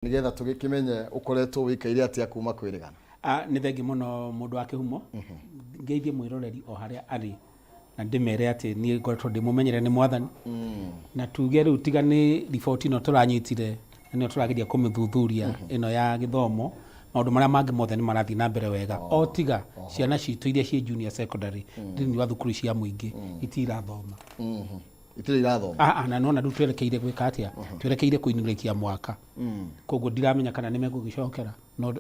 Nigetha tugikimenye ukoretwo wikaire atia kuma kwirigana. Ni thengi muno mundu wa kihumo ngeithie mwiroreri o haria ari na ndimere ati ni ngoretwo ndimumenyere ni mwathani na tuge riu tiga ni riboti no turanyitire ni turageria kumithuthuria ino ya githomo maundu maria mangi mothe ni marathi na mbere wega o tiga ciana citu iria cie junior secondary ndini wa thukuru cia muingi itirathoma itire irathoma na nona riu twerekeire gwika atia twerekeire kuinurikia mwaka koguo ndiramenya kana nimegugicokera no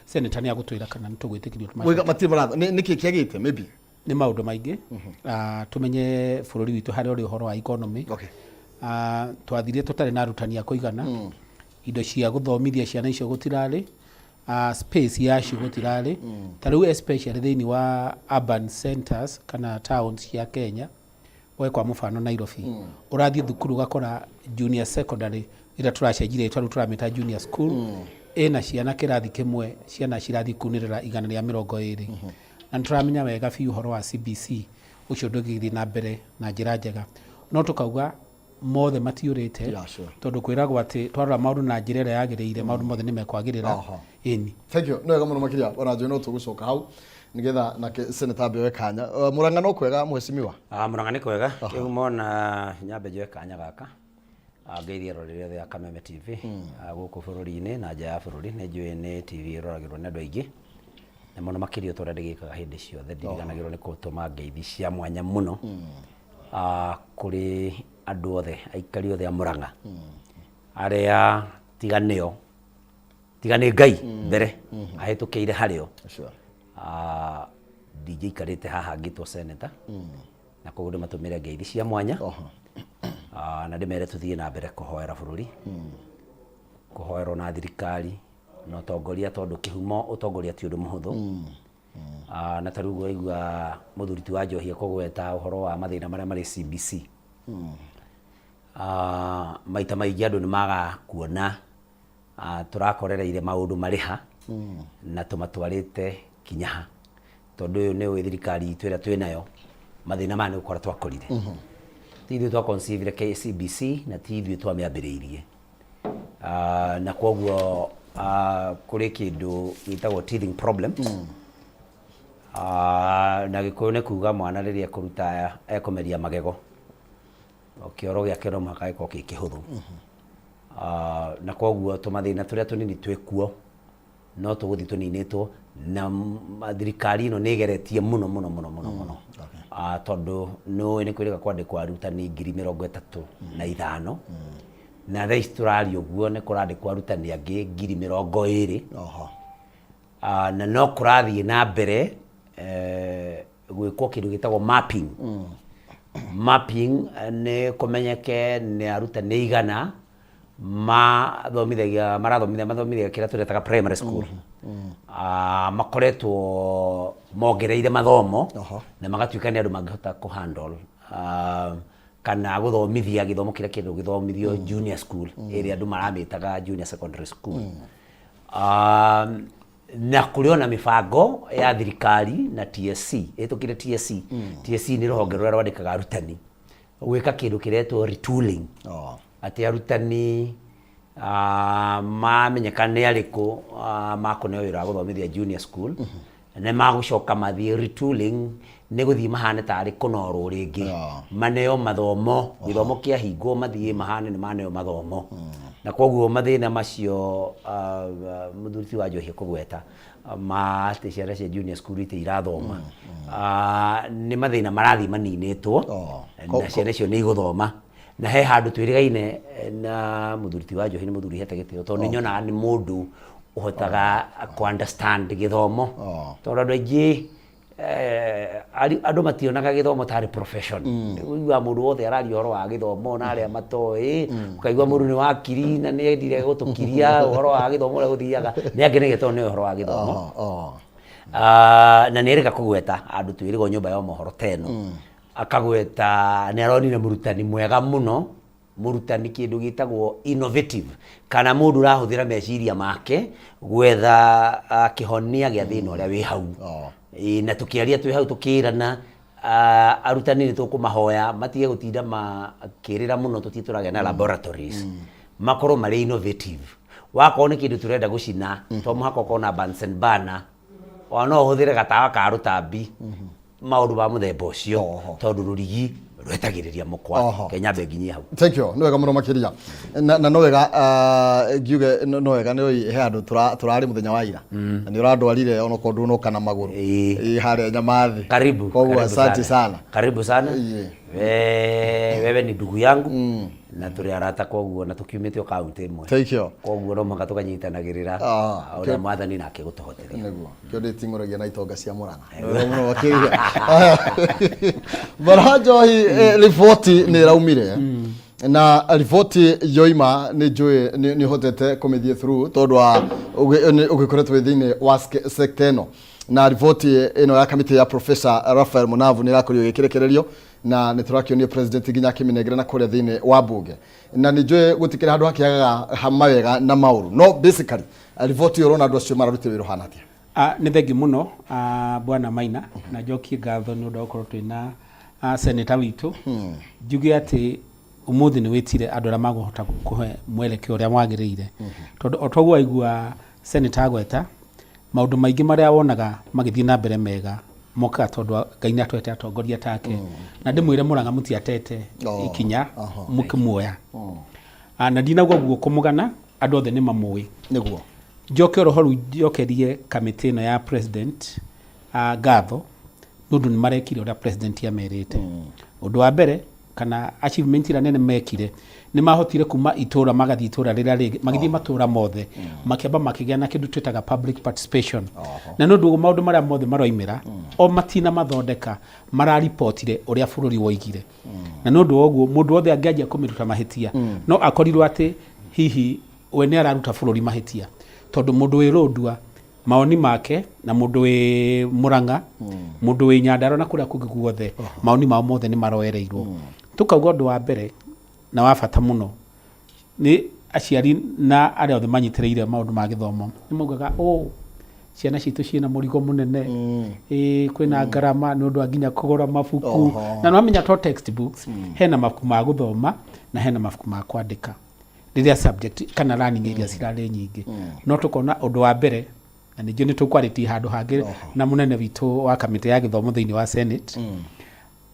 senator ni agutwira kana nitugwitikirio wega matire maratho niki kiagite maybe ni maundu maingi tumenye bururi witu hari uri uhoro wa economy twathirie tutari na arutani akuigana indo cia guthomithia ciana icio gutirari space ya cio gutirari tariu especially thini wa urban centers kana towns cia Kenya we kwa mfano Nairobi urathie thukuru gakora junior secondary ira turacenjire twaru turameta junior school ena ciana kirathi kimwe ciana cirathi kunirira 120 na turamenya wega biu horo wa CBC ucio ndugithi na mbere na njira njega no tukauga mothe matiurite tondu kwiragwo ati twarora maundu na njira ira yagiriire maundu mothe nimekwagirira ini. Thank you. No muno makiria ona njono tugucoka hau nigetha na senator bewe kanya Murang'a no kwega mwesimiwa Murang'a ni kwega kiu mona nyambe njoe kanya gaka ngeithie rorire ya Kameme TV guku bururi-ini na nja ya bururi ni njui ni TV roragirwo ni andu aingi na muno makiria tore ndigikaga hindi ciothe ndiriganagirwo ni gutuma ngeithi cia mwanya muno kuri andu othe aikari othe a Murang'a aria tigani Ngai mbere ahitukiire hario DJ karite haha ngitwo senator na koguo matumire ngeithi cia mwanya na ndimere tuthie na mbere kuhoera bururi kuhoerwo na thirikari no tongoria tondu kihumo utongoria ti undu muhuthu na tariu goigua muthuriti wa Njohia kugweta uhoro wa mathina maria mari CBC maita maingi andu ni maga kuona turakorereire maundu mariha na tumatwarite kinyaha tondu uyu ni thirikari itu ira twinayo mathina mane ukora twakorire tithio twa conceive CBC na tithio twa miambiriirie na koguo kuri kindu gitagwo teething problem na gikuyu ni kuga mwana riria kuruta ekomeria magego kioro giake no maka iko kihuthu na koguo tumathina turia tunini twikuo no tuguthi tuninitwo na thirikari no nigeretie muno tondu no ni kwirika kwandikwa arutani 35,000 na thaa ici turari uguo ni kurandikwa arutani angi 20,000 na no kurathie na mbere gwikwo kindu gitagwo mapping ni kumenyeke ni arutani igana mathomithia kira turetaga primary school makoretwo mongereire mathomo na magatuika ni andu mangihota ku handle kana guthomithia githomo kira kindu githomithio junior school area andu maramitaga junior secondary school na kuriona mifango ya thirikari na TSC etukire TSC ni ruhonge rwa rwandikaga arutani gwika kindu kiretwo retooling ati arutani mamenyekane ariku makone wira guthomithia junior school ne magucoka mathie retooling ne guthii mahane tari kunoro ringi maneo mathomo githomo kia hingo mathie mahane ni maneo mathomo na koguo mathina macio muthuriti wa Njohia kugweta ati ciana cia junior school ite irathoma ni mathina marathi maninitwo na ciana cio ni iguthoma na he handu twirigaine na muthuriti wa Njohia ni muthuri hete gitio tondu nyona ni mundu uhotaga ku understand githomo tondu andu aingi andu mationaga githomo tari profession uigua mundu wothe arari horo wa githomo na aria matoi ukaigua mundu ni wakiri na ni endire gutukiria horo wa githomo ule guthiaga ni angenege tondu ni horo wa githomo na nirika kugweta andu twirigo nyumba ya mohoro teno akagweta ni aronire murutani mwega muno murutani kindu gitagwo innovative kana mundu rahuthira meciria make gwetha kihonia gia thina uria wi hau na tukiaria twi hau tukirana arutani ni tukumahoya matige gutinda makirira muno tutiturage na laboratories makorwo mari innovative wakorwo ni kindu turenda gucina to muhaka ukorwo na Bunsen burner ona uhuthire gatawa ka rutambi maundu ba muthemba ucio tondu rurigi rwetagiriria mukwa Kenya bengi hau. Thank you. No wega muno makiria na no wega ngiuge no wega ni he andu turari muthenya wa ira na ni urandwarire ono kondu no kana maguru hare nyamathi. Karibu. Kwa asante sana. Karibu sana. Wewe ni ndugu yangu na turi arata koguo na tukiumite o kaunti imwe. Thank you. Koguo no manga tukanyitanagirira ora mwathani nake gutuhoteria. Niguo kio nditinguragia na itonga cia Murang'a. Muno wakiria. Barajohi riboti ni raumire na riboti yoima ni njui ni hotete komithie through tondu wa ugikoretwe thini wa sekteno na riboti ino ya kamiti ya Professor Raphael Munavu ni rakorio gikirekererio na niturakionio president ginya kiminegera na kuria thini wa bunge na ni njui gutikira handu hakiaga hamawega na mauru no basically riboti yorona andu acio mararuti wiro hana atia. Ni thengi muno bwana Maina na joki gatho ni ndokorwo twina senator witu njuge ati umuthi ni witire andu ara maguhota kuhe mwelekeo uria mwagiriire tondu otoguo aigua senator agweta maundu maingi maria wonaga magithii na mbere mega moka tondu Ngai ni atwete atongoria take na ndimwire Murang'a mutiatete ikinya mukimuoya na ndinagwo guo kumugana andu othe ni mamui niguo njoke rohoru njokerie kamiti ino ya president gatho nundu ni marekire uria president yamerite undu wa mbere kana achievement ira nene mekire ni mahotire kuma itura magathi itura rira ringi magithi matura mothe makiamba makigea na kindu twitaga public participation na nundu maundu maria mothe maroimira o matina mathondeka mararipotire uria bururi woigire na nundu oguo mundu wothe angianjia kumiruta mahitia no akorirwo ati hihi we ni araruta bururi mahitia tondu mundu wi Rondua maoni make na mundu wi Murang'a mundu wi Nyandarua na kuria kungi guothe maoni mao mothe ni maroereirwo tukauga undu wa mbere na wa bata muno ni aciari na aria othe manyitireire maundu ma githomo ni mugaga ciana citu ciina murigo munene kwina ngarama ni undu anginya kugura mabuku na no amenya to textbooks hena mabuku ma guthoma na hena mabuku ma kwandika riria subject kana learning iria cirare nyingi no tukona undu wa mbere na ninjo ni tukwariti handu hangi na munene witu wa kamiti ya githomo thiini wa Senate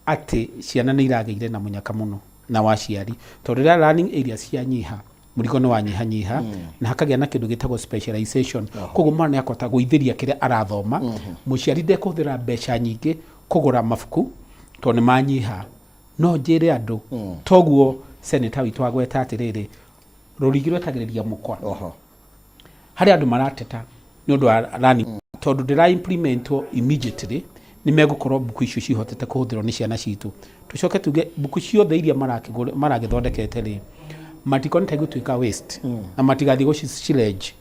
ati ciana ni irageire na munyaka muno na waciari tondu riria learning area cia nyiha murigo no wanyiha nyiha na hakagia na kindu gitagwo specialization koguo mwana yakota guithiria kiria arathoma muciari ndekuthira mbeca nyingi kugura mabuku tondu ni manyiha no njire andu toguo senator witu agweta atiriri rurigi rwetagiriria mukwa hari andu marateta ni undu wa learning tondu ndira implementwo immediately ni megukorwo buku icio cihotete kuhuthirwo ni ciana citu tucoke tuge buku ciothe iria maragithondekete ri matikonete gutuika waste na matigathi guciledge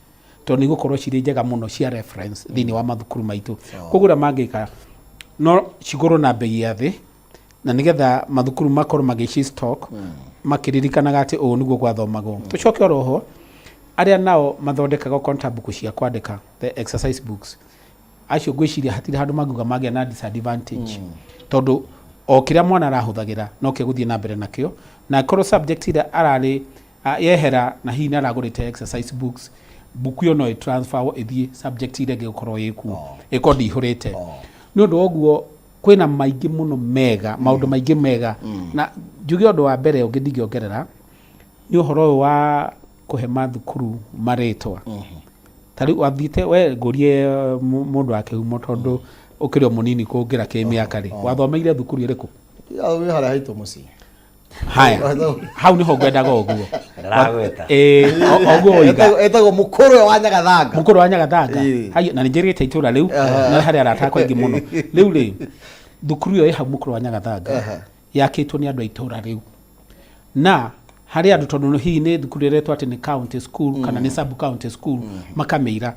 tondu igukorwo ciri njega muno cia reference thini wa mathukuru maitu kugura mangika no cigoro na bei ya thi na nigetha mathukuru makorwo magici stock makiririkanaga ati o niguo gwathomagwo tucoke oroho aria nao mathondekaga content book cia kwandika the exercise books acio gwiciria hatire handu maguga magia na disadvantage tondu o kiria mwana arahuthagira no kiguthie na mbere nakio na korwo subject ira arari yehera na hina aragurite exercise books buku yo no transfer ithie subject ira gikorwo yiku ikodi ihurite ni undu oguo kwina maingi muno mega maundu maingi mega na njuge undu wa mbere ungithigiongerera ni uhoro wa kuhe mathukuru maritwa tari wathite we ngurie mundu akihumo tondu ukirio munini kungira kimiaka ri wathomeire thukuru iriku we hara haitu muci haya hau niho ngwendaga uguo ndagweta uguo oiga etago mukuru wa Nyagathanga hayo na njirite itura riu na hari arata kwa ingi muno riu ri thukuru yo iha mukuru wa Nyagathanga yakitwo ni andu itura riu na hari andu tondu hihi ni thukuru iretwo ati ni county school kana ni sub county school makameira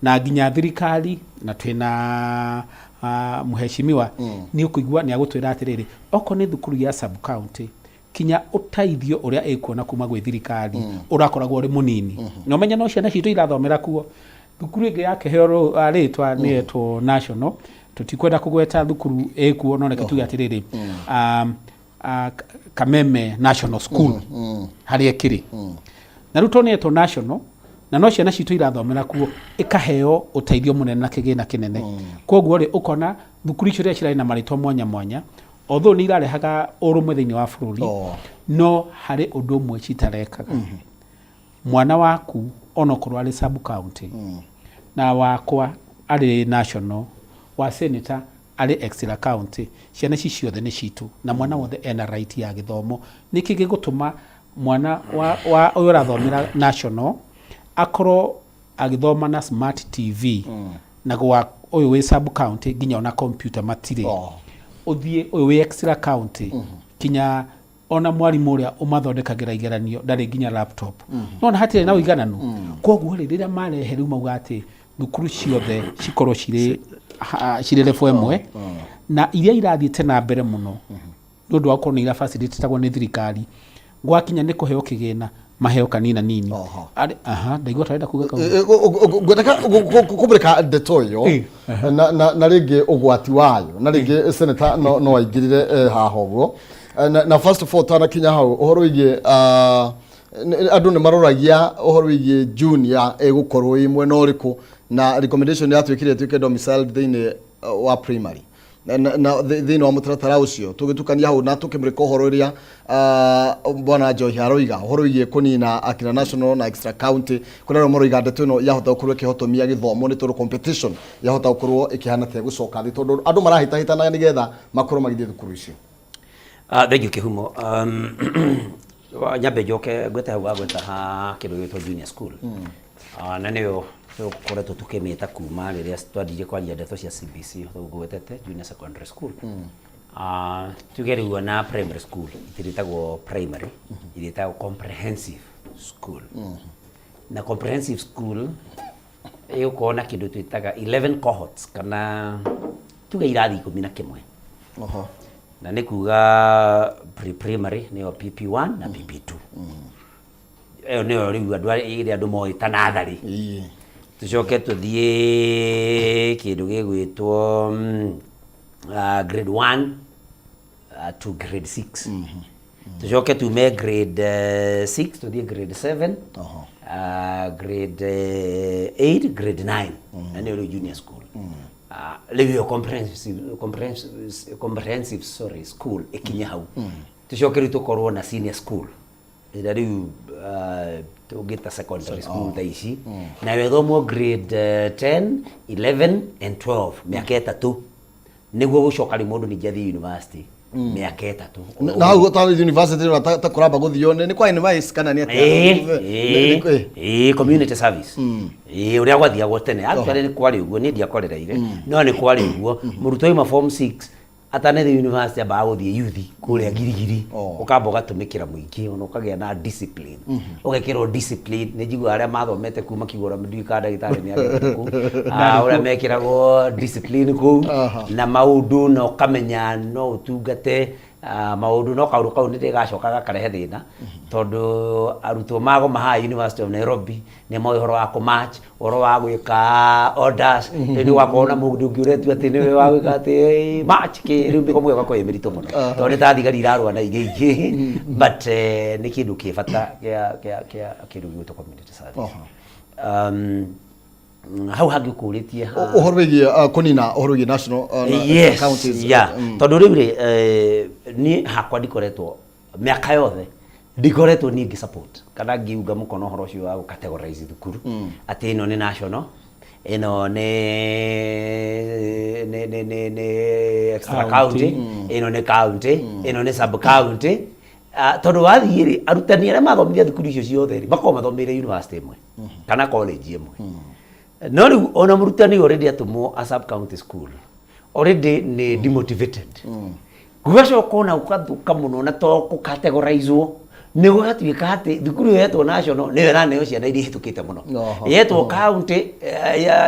na nginya thirikari na twina muheshimiwa ni ukuigua ni agutwira atiriri oko ni thukuru ya sub county kinya utaithio uria ekuona kuma gwe thirikari urakoragwo uri munini no menya no ciana citu irathomera kuo thukuru ingi yake hero ritwa ni eto national tutikwenda kugweta thukuru ekuo no reke tuge atiriri Kameme National School hari ekiri na rĩu tũnetwo national na no ciana citũ irathomera kuo ikaheo uteithio munene na kĩgĩna kĩnene koguo rĩ ukona thukuru icio cirarĩ na marĩtwa mwanya mwanya although nĩ irarehaga ũrũmwe thĩinĩ wa bũrũri no harĩ ũndũ ũmwe citarekaga mwana waku onokorwo arĩ sub county na wakwa arĩ national wa senator arĩ extra county ciana ici ciothe nĩ citũ na mwana wothe ena right ya gĩthomo nĩkĩ gĩgũtũma mwana wa ũyũ ũrathomera national akorwo agĩthoma na smart TV na gwa ũyũ wĩ sub county nginya ona computer matirĩ ũthiĩ ũyũ wĩ extra county kinya ona mwarimũ ũrĩa ũmathondekagĩra igeranio ndarĩ nginya laptop no na hatirĩ na ũigananu koguo rĩrĩa marehe rĩu mauga atĩ thukuru ciothe cikorwo cirĩ level ĩmwe na iria irathiĩte na mbere mũno nĩ ũndũ wa gũkorwo nĩ irabacĩrĩtagwo nĩ thirikari gwakinya nĩ kũheo kĩgĩna maheo kanina nini ndaigua tarenda kuga ngwendeka kũmũrĩka ndeto ĩyo na rĩngĩ ũgwati wayo na rĩngĩ senator no aingĩrire haha ũguo na first of all tanakinya hau ũhoro wĩgiĩ andũ nĩ maroragia ũhoro wĩgiĩ junior ĩgũkorwo ĩ mwena ũrĩkũ na recommendation yatuĩkire ĩtuĩke domiciled thĩinĩ wa primary na thĩinĩ wa mũtaratara ũcio tũgĩtukania hau na tũkĩmũrĩka ũhoro ũrĩa bwana Joy aroiga ũhoro wĩgiĩ kũnina akina national na extra county kũrĩa maroiga ndeto ĩno yahota gũkorwo ĩkĩhotomia gĩthomo nĩ tondũ competition yahota gũkorwo ĩkĩhana ta gũcoka thĩ tondũ andũ marahĩtahĩtana nĩgetha makorwo magĩthiĩ thukuru icio. Thank you Kihumo. Nyambe njoke ngwete hau gweta ha kĩndũ gĩtwo junior school. Na nĩyo tũkoretwo tũkĩmĩta kuma rĩrĩa twathiĩ kwanjia ndeto cia CBC gwetete junior secondary school. Tuge rĩu na primary school itirĩtagwo primary iritagwo comprehensive school. Na comprehensive school ĩgũkorwo na kĩndũ twĩtaga 11 cohorts kana tuge irathi 11. Na nĩ kuga pre-primary nĩyo PP1 na PP2. Ĩyo nĩyo rĩu andũ moĩ ta natharĩ. Tucoke tũthiĩ kĩndũ gĩgwĩtwo grade 1 to grade 6. Tucoke tume grade 6 tũthiĩ grade 7, grade 8, grade 9. Na nĩyo rĩu junior school. Rĩu comprehensive school ikinya hau tucoke rĩu tũkorwo na senior school ĩrĩa rĩu tũngĩta secondary school tha ici nayo ĩthomwo grade 10, 11 and 12 mĩaka ĩtatũ nĩguo gũcoka rĩu mũndũ ningĩ athiĩ university mĩaka ĩtatũ na hau ta university ta kũramba gũthio nĩ kwa advice kana nĩ atĩa community service ũrĩa gwathiagwo tene actually nĩ kwarĩ ũguo niĩ ndiakorereire no nĩ kwarĩ ũguo mũrutwo ima form 6 atanethe university amba gũthiĩ youth kũrĩa girigiri ũkamba ũgatũmĩkĩra mũingĩ ona ũkagĩa na discipline ũgekĩrwo discipline nĩ njiguaga arĩa mathomete kuma kĩgora nduĩka ndagĩtarĩ nĩ arĩkũ ũrĩa mekĩragwo discipline kũu na maũndũ na ũkamenya no ũtungate maũndũ no kaũndũ kau nĩ ndĩgacokaga karehe thĩna tondũ arutwo magoma ha University of Nairobi nĩ moĩ ũhoro wa kũmatch ũhoro wa gwĩka orders nĩ wakorwo na mũndũ ũngĩ ũretua atĩ nĩwe wa gwĩka atĩ match rĩu mĩko mwega kwa mĩritũ mũno tondũ nĩ ta thigari irarũa na ingĩ but nĩ kĩndũ kĩ bata kĩa kĩndũ gĩgwĩtwo community service. Hau hangĩ ũkũrĩtie ũhoro wĩgiĩ kũnina ũhoro wĩgiĩ national counties tondũ rĩu rĩ niĩ hakwa ndikoretwo mĩaka yothe ndikoretwo niĩ ngĩ-support kana ngiuga mũkono ũhoro ũcio wa gũ-categorize thukuru atĩ ĩno nĩ national ĩno nĩ extra county ĩno nĩ county ĩno nĩ sub county tondũ wathiĩ rĩ arutani arĩa mathomithia thukuru icio ciothe rĩ makorwo mathomeire university ĩmwe kana college ĩmwe no rĩu ona mũrutani already atũmwo a sub county school already nĩ demotivated gũgacoka ona ũkathũka mũno na to gũ-categorizewo nĩ gũgatuĩka atĩ thukuru yetwo national nĩyo ĩraneo ciana iria ihĩtũkĩte mũno yetwo county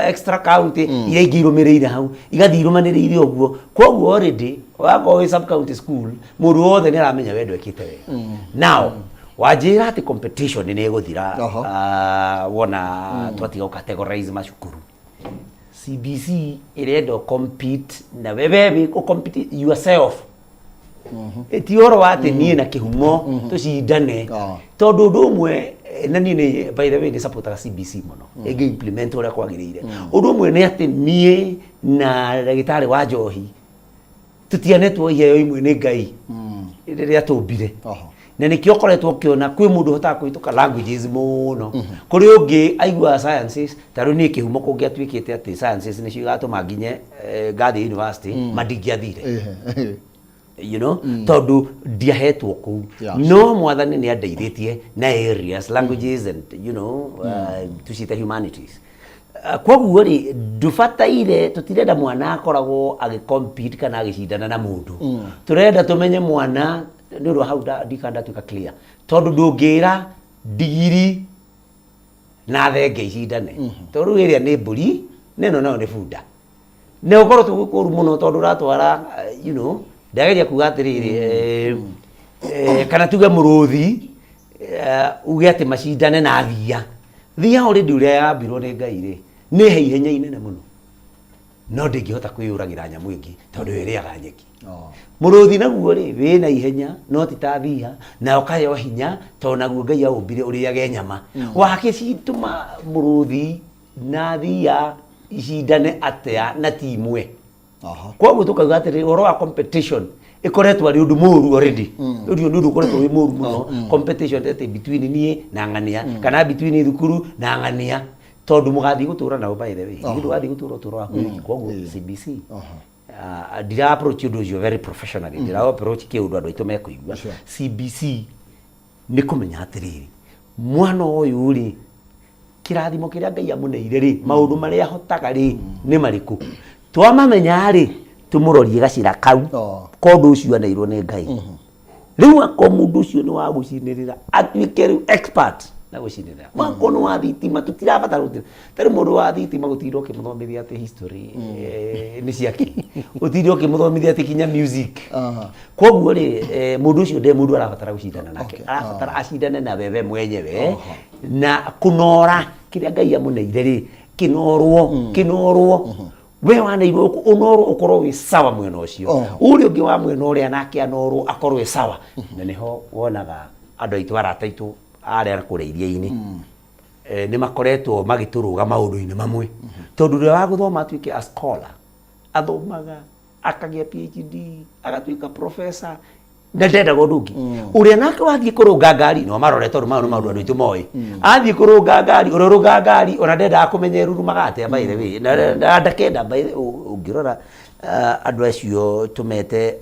extra county iria ingĩ irũmĩrĩire hau igathiĩ irũmanĩrĩire ũguo koguo already wakorwo wĩ sub county school mũndũ wothe nĩ aramenya we ndwĩkĩte wega now wanjĩra atĩ competition nĩ ĩgũthira wona twatiga gũ-categorize macukuru CBC ĩrenda compete na wewe compete yourself ti ũhoro wa atĩ niĩ na kĩhumo tũcindane tondũ ũndũ ũmwe na ni by the way ni support CBC muno ege implement ora kwagirire undu mwe ni ati nie na dagitari wa Njohi tutianetwo iheo imwe ni Ngai riria tumbire na nikio koretwo kiona kwi mundu hota kuituka languages muno kuri ungi aigua sciences taru ni kihumo kungi atwikite ati sciences ni cigatuma nginye gathi university madingiathire you know tondu ndiahetwo ku no mwathani ni andeithitie na areas languages and you know tucite humanities kwoguo ri ndubataire tutirenda mwana akoragwo agicompete kana agicindana na mundu turenda tumenye mwana ni ro hau ndikanda tuka clear tondu ndungira digiri na thenge icindane tondu iria ni mburi neno nao ni bunda ne ukorwo tugukuru muno tondu ratwara you know ndageria kuga atiriri kana tuge muruthi uge ati macindane na thia already uria yambirwo ni Ngai ri ni heihenya inene muno no ndingihota kwiyuragira nyamu ingi tondu iriaga nyeki muruthi naguo ri wina ihenya no titathia na ukayo hinya tondu naguo Ngai aumbire uriage nyama wake cituma muruthi na thia icindane atia na timwe kwoguo tukauga atiri oro wa competition ikoretwo ari undu muru already urio ndu ukoretwo wi muru muno competition ete between nie na ngania kana between thukuru na ngania tondu mugathi gutura na by the way ndu gathi gutura turo wako kwoguo CBC dira approach undu ucio very professionally dira approach ke undu andu aito mekuigua CBC ni kumenya atiriri mwana uyu ri kirathimo kiria Ngai amuneire ri maundu maria hotaga ri ni mariku twamamenya ri tumurorie gacira kau kondu ucio anairwo ni Ngai riu ako mundu ucio ni wa gucinirira atwike riu expert na gucinirira makono wa thitima tutirabatara gutira tari mundu wa thitima gutirwo kimuthomithia ati history ni ciaki gutirwo kimuthomithia ati kinya music kwoguo ri mundu ucio de mundu arabatara gucindana nake arabatara acindane na wewe mwenyewe na kunora kiria Ngai amuneire ri kinorwo we wanairwo unoro ukorwo wi sawa mwena ucio uri ungi wa mwena uria nake anorwo akorwo wi sawa na niho wonaga andu aitu arataitu aria kureiria-ini ni makoretwo magituruga maundu-ini mamwe tondu ria wa guthoma atwike a scholar athomaga akagia PhD agatwika professor na ndenda gondungi uria nake wathie kurunga ngari no marore tondu maundu andu aitu moi athie kurunga ngari ururunga ngari ona ndenda akumenye ruru magate by the way na ndakenda by ungirora andu acio tumete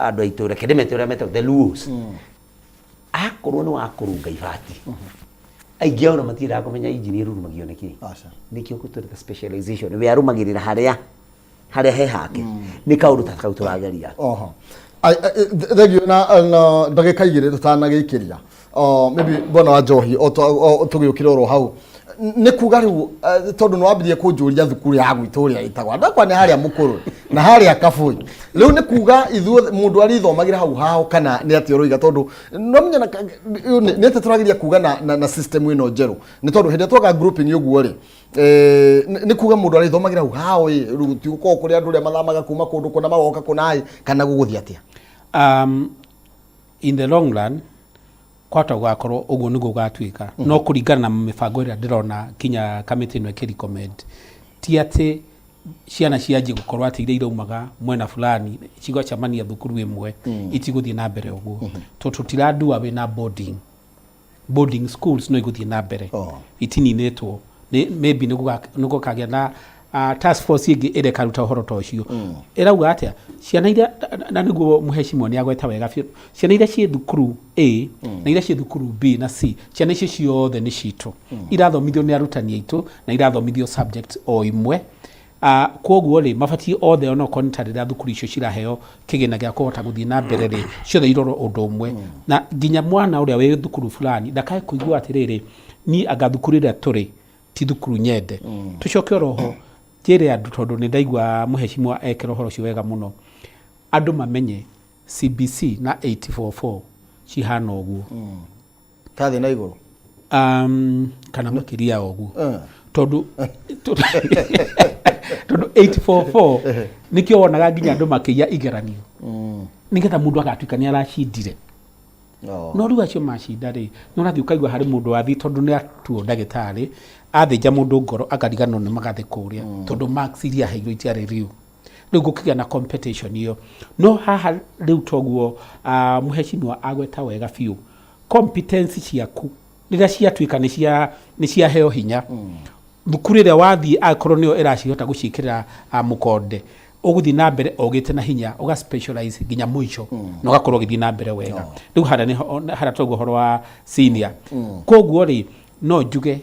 andu aitu reke ndimete uria mete the rules akorwo ni wa kurunga ibati aingi ona matira kumenya engineer ruru magio niki nikio kutureta specialization we arumagirira haria he hake ni kaundu takau turageria thegio na ndagika igire tutanagikiria maybe bona wa Njohi tugiukira oro hau ni kuga riu tondu no wambirie kunjuria thukuru ya gwitu ria itagwa ndakwa ni haria mukuru na haria kabui riu ni kuga ithuo mundu ari thomagira hau hao kana ni ati oroiga tondu no menya ni ati turagiria kuga na system ino njeru ni tondu hende twaga grouping uguo ri ni kuga mundu ari thomagira hau hao riu ti uko kuri andu ria mathamaga kuma kundu kuna magoka kunai kana guguthia atia in the long run kwata gwakorwo uguo niguo gatwika no kuringana na mibango ira ndirona kinya committee no recommend ti ati ciana cianji gukorwo ati iria iraumaga mwena fulani cigocamania thukuru imwe itiguthie na mbere uguo tutirandua we na boarding schools no iguthie na mbere itininetwo maybe niguo kagia na task force ingi ire karuta uhoro ta ucio irauga atia ciana iria na niguo muheshimwa ni agweta wega biu ciana iria cie thukuru A na iria cie thukuru B na C ciana icio ciothe ni citu irathomithio ni arutani aitu na irathomithio subject o imwe kwoguo ri mabati othe ono kontarira thukuru icio ciraheo kigina gia kuhota guthie na mbere ri ciothe iroro undu umwe na nginya mwana uria we thukuru fulani ndakae kuigua atiriri ni agathukurira turi ti thukuru nyende tucoke roho jere andu tondu ni ndaigua muheshimwa ekero horo cio wega muno andu mamenye CBC na 844 cihana uguo kathi na iguru kana makiria uguo tondu 844 nikio wonaga nginya andu makiya igeranio nigetha mundu agatwika ni aracindire no riu acio macinda ri no rathi ukaigua hari mundu wathi tondu ni atuo ndagitari athija mundu ngoro akariganwo ni magathi kuria tondu marks iria heirwo itiari riu riu gukigia na competition iyo no haha riu toguo muheshimiwa agweta wega fiu competence ciaku rira ciatuika ni cia heo hinya thukuru ria wathi akorwo niyo iracihota gucikira mukonde uguthi na mbere ogite na hinya uga specialize ginya muico no gakorwo githi na mbere wega riu hara toguo horo wa senior koguo ri no njuge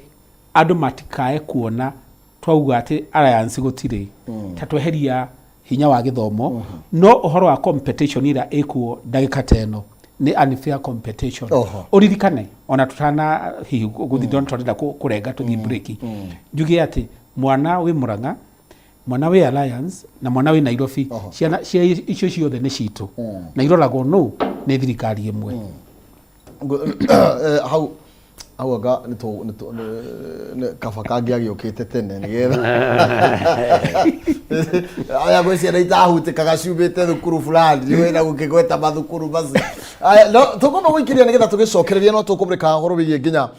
andu matikae kuona twauga ati alliance gutire tatweheria hinya wa githomo no uhoro wa competition ira ikuo ndagika teno ni unfair competition uririkane ona tutana hihi guthi ndontorera kurenga tuthi break njuge ati mwana wi Murang'a mwana wi Alliance na mwana wi Nairobi ciana icio ciothe ni citu na iroragwo no ni thirikari imwe hau aga ni kaba kangi agiukite tene nigetha aya gwiciana itahutikaga ciumite thukuru fulani wena gukigweta mathukuru basi no tukoma gwikiria nigetha tugicokereria no tukumrika horo wigie nginya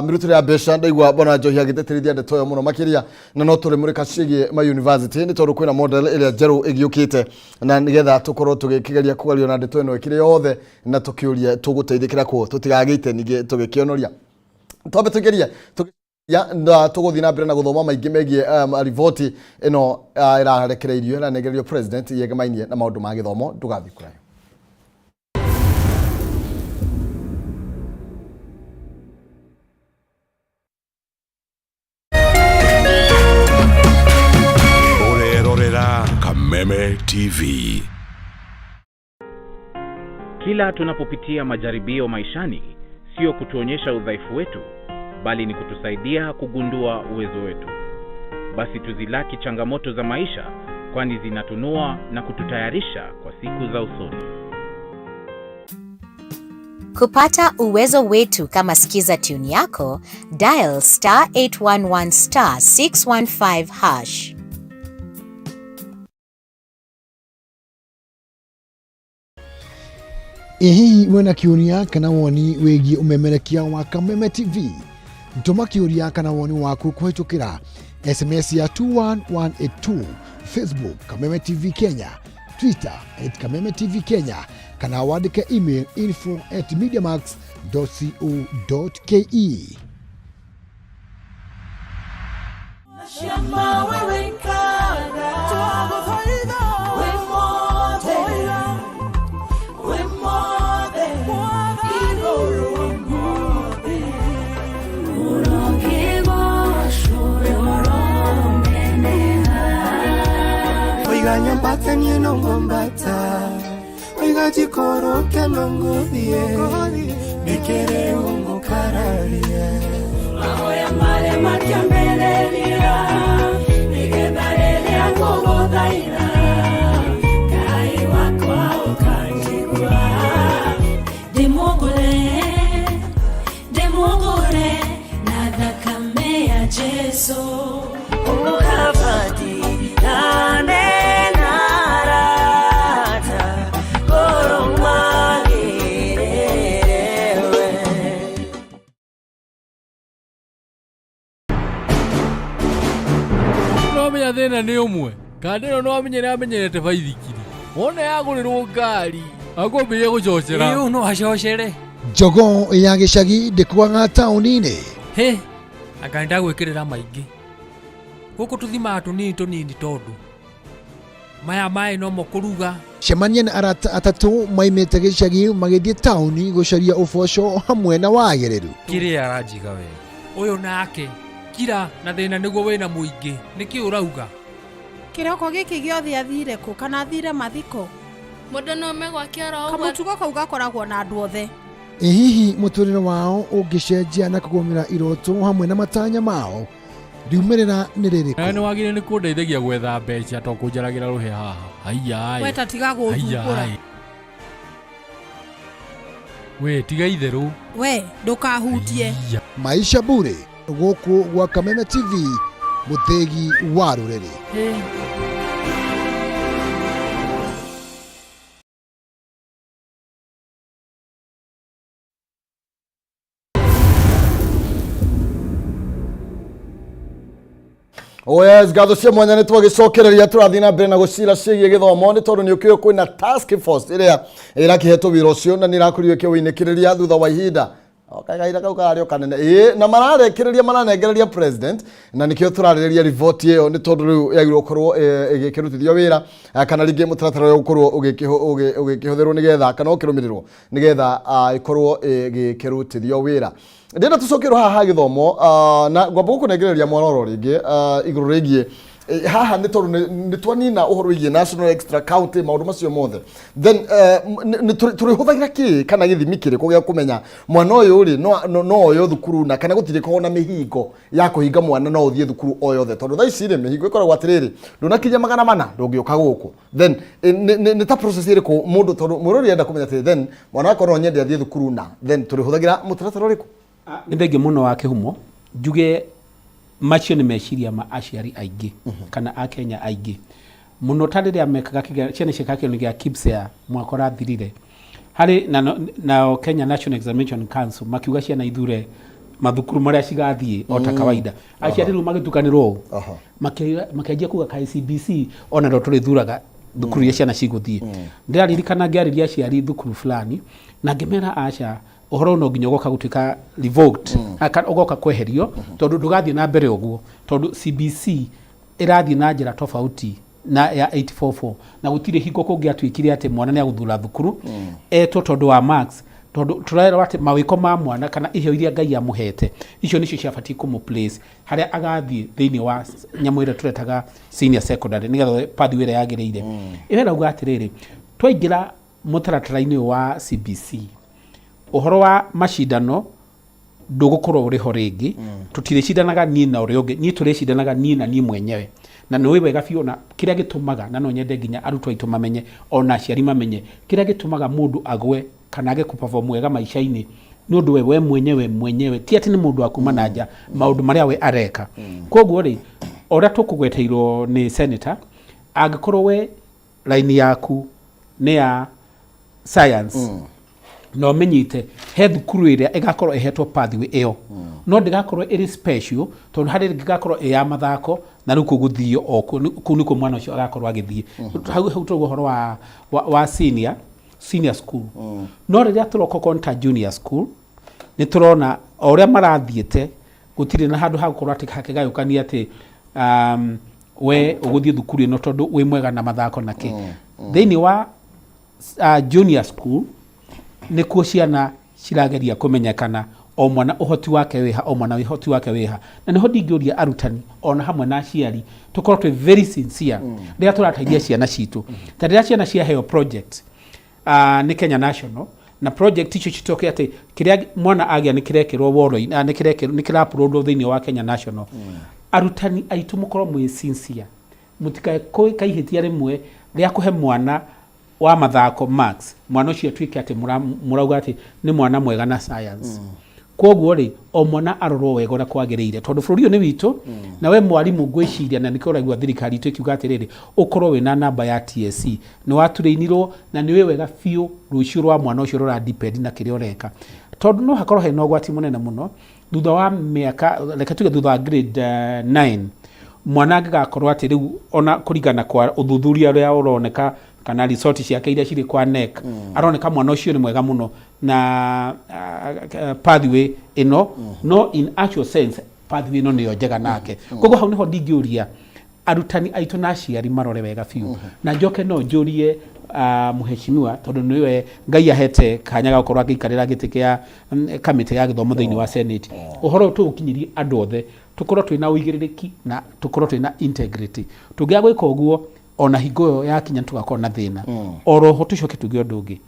mirutire ya besha ndaigwa bona Njohi agiteterithia ndeto yo muno makiria na no turi murika cigie ma university ni tondu kwina model ile jeru igiukite na nigetha tukorwo tugikigeria kugario na ndeto ino ikire yothe na tukiuria tuguteithikira ku tutigagite nige tugikionoria twambe tugeria ya tuguthi na mbere na guthoma maingi megie riboti ino irarekereirio na negerio president yegemainie na maundu ma githomo ndugathi kurayo. Kameme TV. Kila tunapopitia majaribio maishani, sio kutuonyesha udhaifu wetu, bali ni kutusaidia kugundua uwezo wetu. Basi tuzilaki changamoto za maisha, kwani zinatunua na kututayarisha kwa siku za usoni. Kupata uwezo wetu kama sikiza tune yako, dial *811 *615#. Hihi wena kiuria kana woni wigi umemerekia wa Kameme TV ntuma kiuria kana woni waku kuhitukira SMS ya 21182 Facebook Kameme TV Kenya, Twitter @Kameme TV Kenya, kana wandike email info@mediamax.co.ke. Nyambata ni nongombata Oiga jikoro ke nongodie Nikere ungo kararie Mahoya mare makiambelelia Nigebarelia kogodaira Kai wakwa ukanjigwa Demogore Nada kamea Jesu Ukavadi thina ni umwe kandi no amenyerete baithikiri wona yagurirwo ngari akwambia gucocera iyo no hacocere Njogo ya gicagi ndikwaga taunini he akanda gwikirira maingi guku tuthima tunini tondu maya no mokuruga cemania na arata atatu maimite gicagi magithie tauni gucaria uboco hamwe na wagereru kiri aranjiga we uyu nake kira na thina niguo wina muingi niki urauga kiroko giki giothe athire ku kana athire mathiko mundu no megwa kiara ogwo kamutugo kau gakoragwo na andu othe hihi muturire wao ungicenjia na kugomera iroto hamwe na matanya mao riumirira ni ririku ni wagire ni kundeithagia gwetha mbeca to kunjaragira ruhe haha aiya weta tiga guthumbura we tiga itheru we ndukahutie maisha bure guku gwa Kameme TV muthegi wa rurere. Oh yes, gatho cia mwanya ni twagicokereria turathi na mbere na gucira cigie githomo ni tondu ni ukio kwina task force iria irakihetwo wira ucio na ni irakurio kiwinikiriria thutha wa ihinda kaida kau kario kanene na mararekereria maranengereria president na nikio turarireria riboti iyo ni tondu riu yagirwo korwo igikirutithio wira kana ringi mutaratara yo gukorwo ugikihutherwo nigetha kana ukirumirirwo nigetha ikorwo igikirutithio wira. Ndenda tucokero haha githomo na ngwamba gukunegereria mwaroro ringi iguru rigie haha ni tondu ni twanina uhoro wigie national extra county maundu macio mothe then turi huthagira ki kana githimi kiri kugia kumenya mwana uyu ri no oyo thukuru na kana gutire ko na mihingo ya kuhinga mwana no uthie thukuru oyothe tondu tha ici ri mihingo ikoragwo atiriri ndunakinya 400 ndungioka guku then ni ta process iri ku mundu tondu murori enda kumenya ati then mwana wako no nyende athie thukuru na then turi huthagira mutaratara uriku ni thenge muno wa kihumo njuge macio ni meciria ma aciari aingi kana akenya aingi muno tariria mekaga ciana cikake ni gya kipsea mwaka rathirire hari na Kenya National Examination Council makiuga ciana ithure mathukuru maria cigathie o ta kawaida aciari ru magitukanirwo makianjia kuga ka CBC ona ndo turi thuraga thukuru ya ciana ciguthie ndiraririkana ngiariria aciari thukuru fulani na ngemera aca ohoro no nginyo goka gutuika revoked ogoka kweherio tondu ndugathie na mbere oguo tondu CBC irathie na njira tofauti na ya 844 na gutire hingo kungiatwikire ati mwana ni aguthura thukuru tondu wa marks tondu turera ati mawiko ma mwana kana iheo iria Ngai amuhete icio nicio ciabatie kumu place haria agathie thiini wa nyamwire turetaga senior secondary nigetha pathway ira yagireire ihera uga atiriri twaingira mutaratara-ini wa CBC uhoro wa mashindano ndugukorwo uri ho ringi tutiricindanaga ni na uri ungi ni turicindanaga ni na ni mwenyewe na ni wega biu na kiria gitumaga na no nyende nginya arutwo aitu mamenye ona aciari mamenye kiria gitumaga mundu agwe kana age kuperform wega maisha-ini ni undu we mwenyewe ti ati ni mundu akuma nanja maundu maria we areka koguo ri ora tukugweteirwo ni senator agikorwo we line yaku ni ya science no menyite he thukuru iria igakorwo ihetwo pathway iyo no ndigakorwo iri special tondu hari ndigakorwo ya mathako na riku guthio oku niko mwana ucio agakorwo agithie hau tugo horo wa senior school no riria turoko konta junior school ni turona oria marathiete gutire na handu hagukorwo ati hakigayukania ati we uguthie thukuru ino tondu wi mwega na mathako nake thiini wa junior school ni kuo ciana cirageria kumenyekana o mwana uhoti wake wiha o mwana uhoti wake wiha na niho ndingiuria arutani ona hamwe na aciari tukorwo twi very sincere riria turateithia ciana citu ta riria ciana ciaheo project ni Kenya National na project icio citoke ati kiria mwana agia ni kirekirwo woro-ini ni kira-uploadwo thiini wa Kenya National arutani aitu mukorwo mwi sincere mutikae kaihitia rimwe ria kuhe mwana wa mathako marks mwana ucio twike ati murauga ati ni mwana mwega na science koguo ri o mwana arorwo wega na kwagiriire tondu bururi ni witu na we mwarimu ngwiciria na nikoragwa thirikari itu kiuga atiriri ukorwo we na namba ya TSC ni watureinirwo na ni we wega fiu rucio rwa mwana ucio rura depend na kiria ureka tondu no hakorwo he no gwati munene muno thutha wa miaka reke tuge thutha wa grade 9 mwana agakorwo ati riu ona kuringana kwa uthuthuria ria uroneka kana resort ciake iria ciri kwa NEC aroneka mwana ucio ni mwega muno na pathway ino no in actual sense pathway ino niyo njega nake koguo hau niho ndingiuria arutani aitu na aciari marore wega biu na njoke no njurie muheshimiwa tondu niwe Ngai ahete kanya ga gukorwo agikarira giti kia kamiti ya githomo thiini wa Senate uhoro tukinyirie andu othe tukorwo twina uigiririki na tukorwo twina integrity tungia gwika uguo ona hingo ya kinya tugakorwo na thina oroho tucoke tuge undu ungi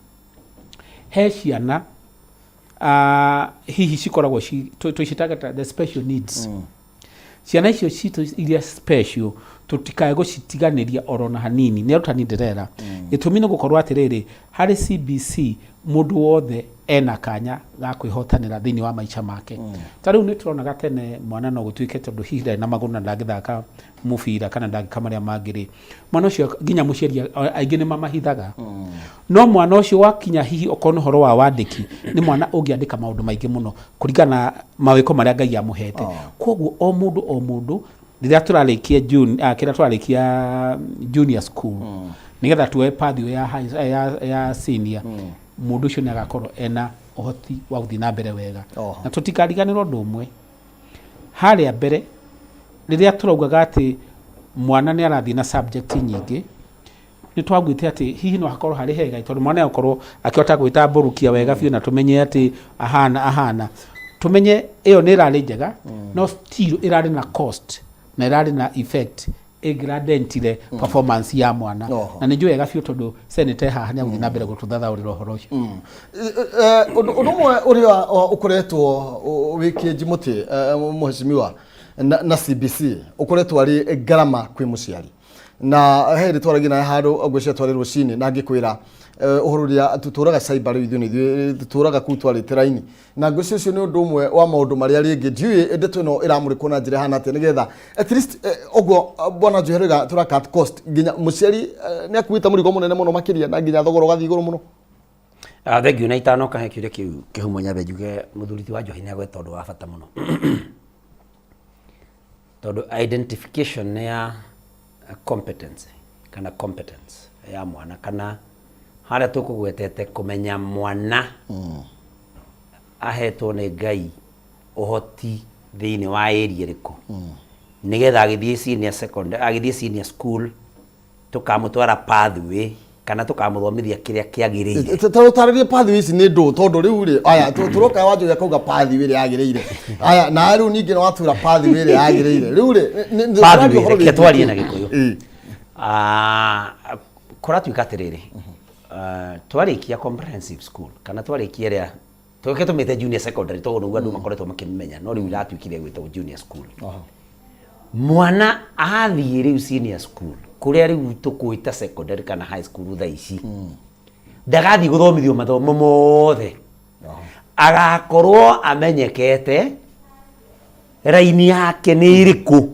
he ciana hihi cikoragwo tucitaga the special needs ciana icio citu iria special tutikae gucitiganiria orona hanini ni arutani ndirera gitumi ni gukorwo atiriri hari CBC mundu wothe ena kanya ga kwihotanira thiini wa maica make tariu ni turona gatene mwana no gutwike tondu hihi na maguna ndagithaka mubira kana ndagika maria mangiri mwana ucio nginya muciari aingi ni mamahithaga no mwana ucio wakinya hihi okono horo wa wandiki ni mwana ungiandika maundu maingi muno kuringana mawiko maria Ngai amuhete koguo o mundu rĩrĩa tũrarĩkia kĩrĩa tũrarĩkia junior school nĩgetha tuoe pathway ya senior mũndũ ũcio nĩagakorwo ena ũhoti wa gũthiĩ na mbere wega na tũtikariganĩrwo ũndũ ũmwe harĩa mbere rĩrĩa tũraugaga atĩ mwana nĩ arathiĩ na subject nyingĩ nĩ twagwĩte atĩ hihi no hakorwo harĩ hega tondũ mwana akorwo akĩhota gwĩta mbũrũkia wega biũ na tũmenye atĩ ahana tumenye iyo nĩ ĩrarĩ njega no still ĩrarĩ na cost na ĩrarĩ na effect ĩngĩradentire performance ya mwana na nĩ njũĩ wega biũ tondũ senator haha nĩ agũthiĩ na mbere gũtũthathaũrĩra ũhoro ũcio ũndũ ũmwe ũrĩa ũkoretwo wĩkĩnji mũtĩ mheshimiwa na CBC ũkoretwo arĩ ngarama kwĩ mũciari na he twaragia na handũ ngwĩcia twarĩ rũcinĩ na ngĩkwĩra ũhoro ũrĩa tutũraga cyber rĩu ithuĩ tutũraga kuu twarĩte raini na ngwĩcia ũcio nĩ ũndũ ũmwe wa maũndũ marĩa rĩngĩ ndiũĩ ndeto ĩno ĩramũrĩkwo na njĩra hana atĩa nĩgetha at least ũguo bwana Njoherega tũra cut cost nginya mũciari nĩ akuĩte mũrigo mũnene mũno makĩria na nginya thogora ũgathiĩ igũrũ mũno. Thank you na itano kahe kĩũria kĩu kĩhumo nyambe njuge mũthurithi wa Njohi nĩ agweta ũndũ wa bata mũno tondũ identification ya competence ya mwana kana harĩa tũkũgwetete kũmenya mwana ahetwo nĩ Ngai ũhoti thĩinĩ wa area rĩkũ nĩgetha agĩthiĩ senior secondary agĩthiĩ senior school tũkamũtwara pathway kana tũkamũthomithia kĩrĩa kĩagĩrĩire tũtarĩrie pathway ici nĩ ndũ tondũ rĩu rĩ aya tũroka wanjũ ya kauga pathway ĩrĩa yagĩrĩire aya na rĩu ningĩ no watura pathway ĩrĩa yagĩrĩire rĩu rĩ pathway reke twarie na Gĩkũyũ kũratuĩka atĩrĩrĩ twarĩkia comprehensive school kana twarĩkia ĩrĩa tũke tũmĩte junior secondary tondũ nĩguo andũ makoretwo makĩmenya no rĩu iratuĩkire gwĩtwo junior school mwana athiĩ rĩu senior school kũrĩa rĩu tũkwĩta secondary kana high school thaa ici ndagathiĩ gũthomithio mathomo mothe agakorwo amenyekete raini yake nĩ ĩrĩkũ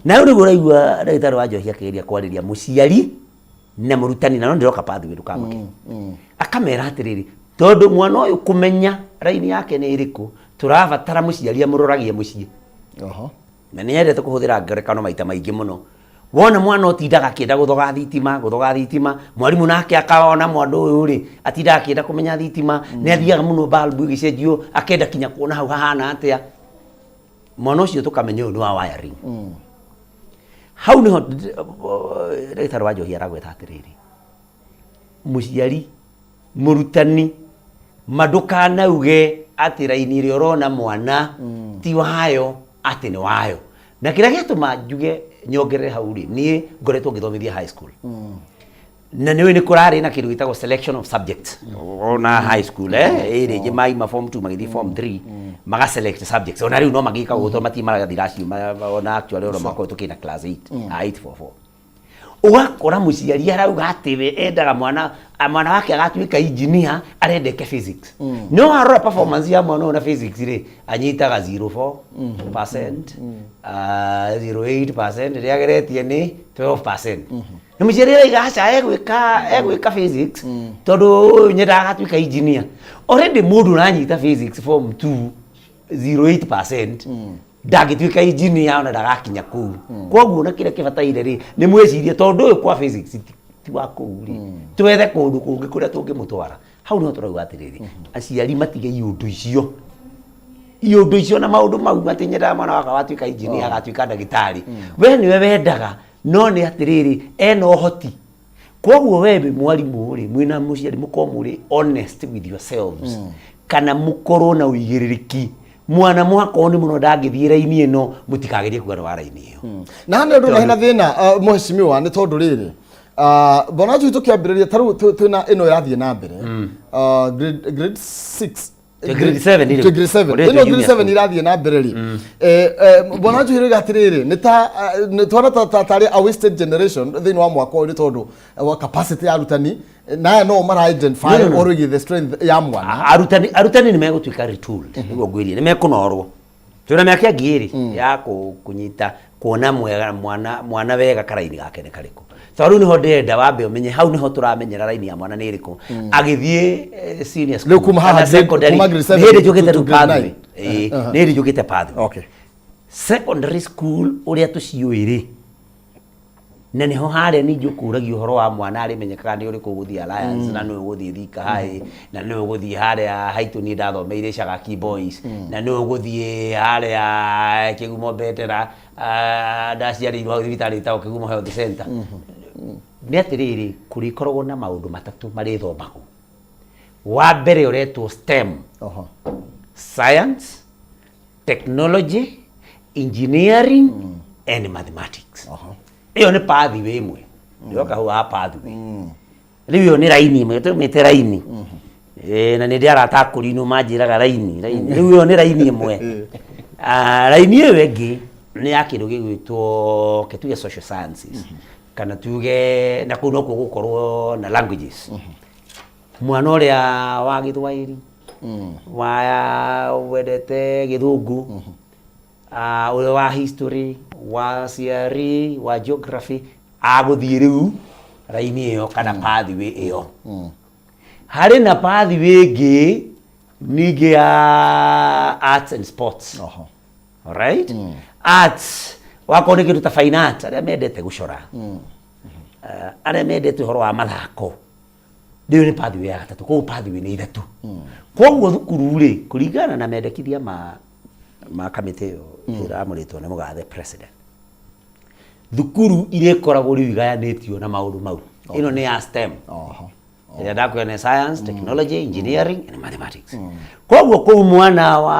na rĩu ũraigua ndagĩtarĩ wa Njohi akĩgeria kwarĩria mũciari na mũrutani na no ndĩroka pathway ndũkamake akamera atĩrĩrĩ tondũ mwana ũyũ kũmenya raini yake nĩ ĩrĩkũ tũrabatara mũciari amũroragie mũciĩ na nĩ endete kũhũthĩra ngerekano maita maingĩ mũno wona mwana ũtindaga akĩenda gũthoga thitima mwarimũ nake akaona mwana ũyũ rĩ atindaga akĩenda kũmenya thitima nĩ athiaga mũno bulb ĩgĩcenjio akenda kinya kuona hau hahana atĩa mwana ũcio tũkamenya ũyũ nĩ wa wiring hau nĩho ndagĩtarĩ wa Njohi aragweta atĩrĩrĩ mũciari mũrutani mandũkanauge atĩ raini ĩrĩa ũrona mwana ti wayo atĩ nĩ wayo na kĩrĩa gĩatũma njuge nyongerere hau rĩ niĩ ngoretwo ngĩthomithia high school na nĩwe nĩ kũrarĩ na kĩndũ gĩtagwo selection of subjects ona high school ĩrĩ maima form 2 magĩthiĩ form 3 maga select subjects ona rĩu no magĩka gũtwo matimaragathiĩ racio ona actually ona makoretwo kĩna class 8 ũgakora mũciari arauga atĩ we endaga mwana wake agatuĩka engineer arendeke physics no arora performance ya mwana na physics rĩ anyitaga 0.4% 0.8% rĩageretie nĩ 12% na mũciari arauga aca egwĩka physics tondũ nyendaga agatuĩka engineer already mũndũ ũranyita physics form 2 0.8% ndagĩtuĩka engineer ona ndagakinya kũu kwoguo na kĩrĩa kĩbataire rĩ nĩ mwĩcirie tondũ ũyũ kwa physics ti wa kũu rĩ twethe kũndũ kũngĩ kũrĩa tũngĩmũtwara hau nĩho tũrauga atĩrĩrĩ aciari matige iũndũ icio na maũndũ mau atĩ nyendaga mwana waka watuĩka engineer agatuĩka ndagĩtarĩ we nĩwe wendaga no nĩ atĩrĩrĩ ena ũhoti kwoguo we mwarimũ rĩ mwĩna mũciari mũkorwo mũrĩ honest with yourselves kana mũkorwo na ũigĩrĩrĩki mwana mwaka oni muno ndangĩthiĩ raini ĩno mũtikagerie kuga wa raini ĩyo na nĩ ũndũ hena thĩna mheshimiwa nĩ tondũ rĩrĩ bona tu tũkĩambĩrĩria tarĩu twĩna ĩno ĩrathiĩ na mbere grade 6 grade 7 ĩno grade 7 irathiĩ na mbere rĩ bona tu rĩrĩ atĩrĩrĩ nĩ twana tarĩ a wasted generation thĩinĩ wa mwaka ũyũ nĩ tondũ wa capacity ya arutani na no mara identify already the strength ya mwana arutani nĩ megũtuĩka retooled nĩguo ngwĩrie nĩ mekũnorwo twĩna mĩaka ĩngĩ ya kũnyita kuona mwana wega karaini gake nĩ karĩkũ tondũ rĩu nĩho ndĩrenda wambe ũmenye hau nĩho tũramenyera raini ya mwana nĩ ĩrĩkũ agĩthiĩ senior school kana secondary nĩ hĩndĩ njũkĩte pathway nĩ hĩndĩ njũkĩte pathway secondary school uria tuciuiri na niho hare ni njukuragia uhoro wa mwana ari menyekaga ni uri kuguthia alliance na no guthie thika hai na no guthie hare haitu ni ndathomeire Shagaki boys na no guthie hare kigumo betera ndaciari rwa thibitari ta kigumo health center ni atiriri kurikoragwo na maundu matatu mari thomagwo wa mbere uretwo STEM science technology engineering and mathematics iyo ni pathway imwe ndio kahua pathway riu ni raini imwe tumite raini na ni ndiara takurinu manjiraga raini riu iyo ni raini imwe raini iyo ingi ni yakindu gigwitwo ketuge social sciences kana tuge na kuno gukorwo na languages mwana uria wa Githwairi wa wedete Githungu ule wa history wa CRE wa geography aguthie riu raini iyo kana pathway iyo hari na pathway ingi ningi ya arts and sports alright arts wako ni kindu ta fine arts aria mendete gucora aria mendete horo wa mathako ndio ni pathway ya gatatu ko pathway ni ithatu koguo thukuru ri kuringana na mendekithia ma kamite iramuritwo ni mugathe president thukuru ire koragwo riu igayanitio na maundu mau ino ni ya STEM ira ndakwo ni science technology engineering and mathematics koguo ko mwana wa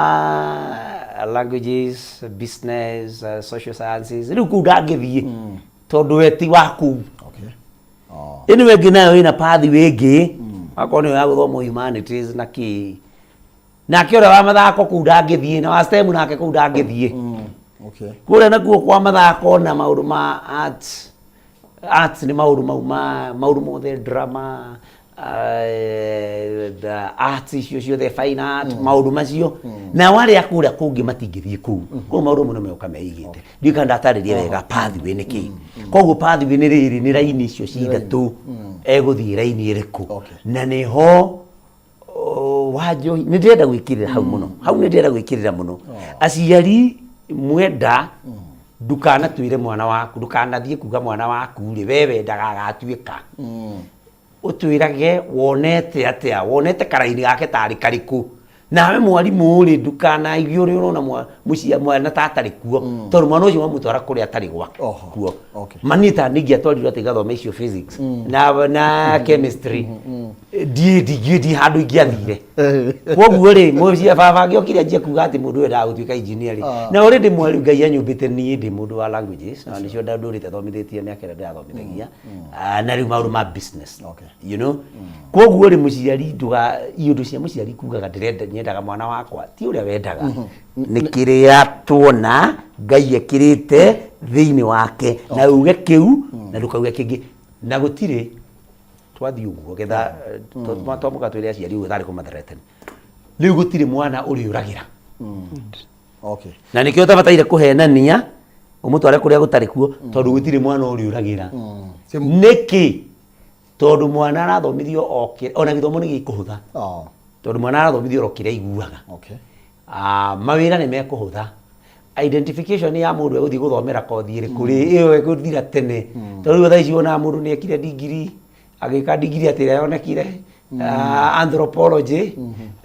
languages business social sciences riu ku ndangithie tondu weti waku ino wengi nayo ina pathway ingi akoni ya guthomo humanities na ki na kiora wa mathako ku ndangithie na wa STEM nake ku ndangithie kure na kuo kwa mathako na maundu ma arts ni maundu maundu mothe drama the arts icio the fine art maundu macio na wale akura kungi matingithie ku ko maundu muno meoka meigite ndika ndatariria wega pathway ni ki koguo pathway ni riri ni raini icio cithatu eguthie raini iriku na niho wajo ni ndenda gwikirira hau muno hau ni ndenda gwikirira muno aciari mwenda ndukana twire mwana waku ndukanathie kuga mwana waku ri wewe ndagagatuika utwirage wonete atia wonete karaini gake tari kariku nawe mwarimu ri ndukana igio ri urona mucia mwana tatari kuo tondu mwana ucio wamutwara kuri atari gwake kuo manita ningi atwarirwo ati gathome icio physics na chemistry di handu ingiathire koguo ri mucia baba ngiokire anjie kuga ati mundu we ndagutwika engineer na already mwari ngai anyumbite nie ndi mundu wa languages na nicio ndandurite thomithitie miaka ira ndathomithagia na riu maundu ma business you know koguo ri muciari nduga iundu cia muciari kugaga ndirenda nyendaga mwana wakwa ti uria wendaga ni kiria tuona ngai ekirite thiini wake na uge kiu na ndukauge kingi na gutire twathi uguo getha twamuka twire aciari uguo thari kumathereten riu gutire mwana uri uragira na nikio tabataire kuhenania umutware kuria gutari kuo tondu gutire mwana uri uragira niki tondu mwana arathomithio ona githomo ni gikuhutha tondu mwana arathomithio rokire iguaga mawira ni mekuhutha identification ya mundu eguthi guthomera kothi iri kuri iyo eguthira tene tondu tha ici ona mundu ni ekire degree agika degree atira yonekire anthropology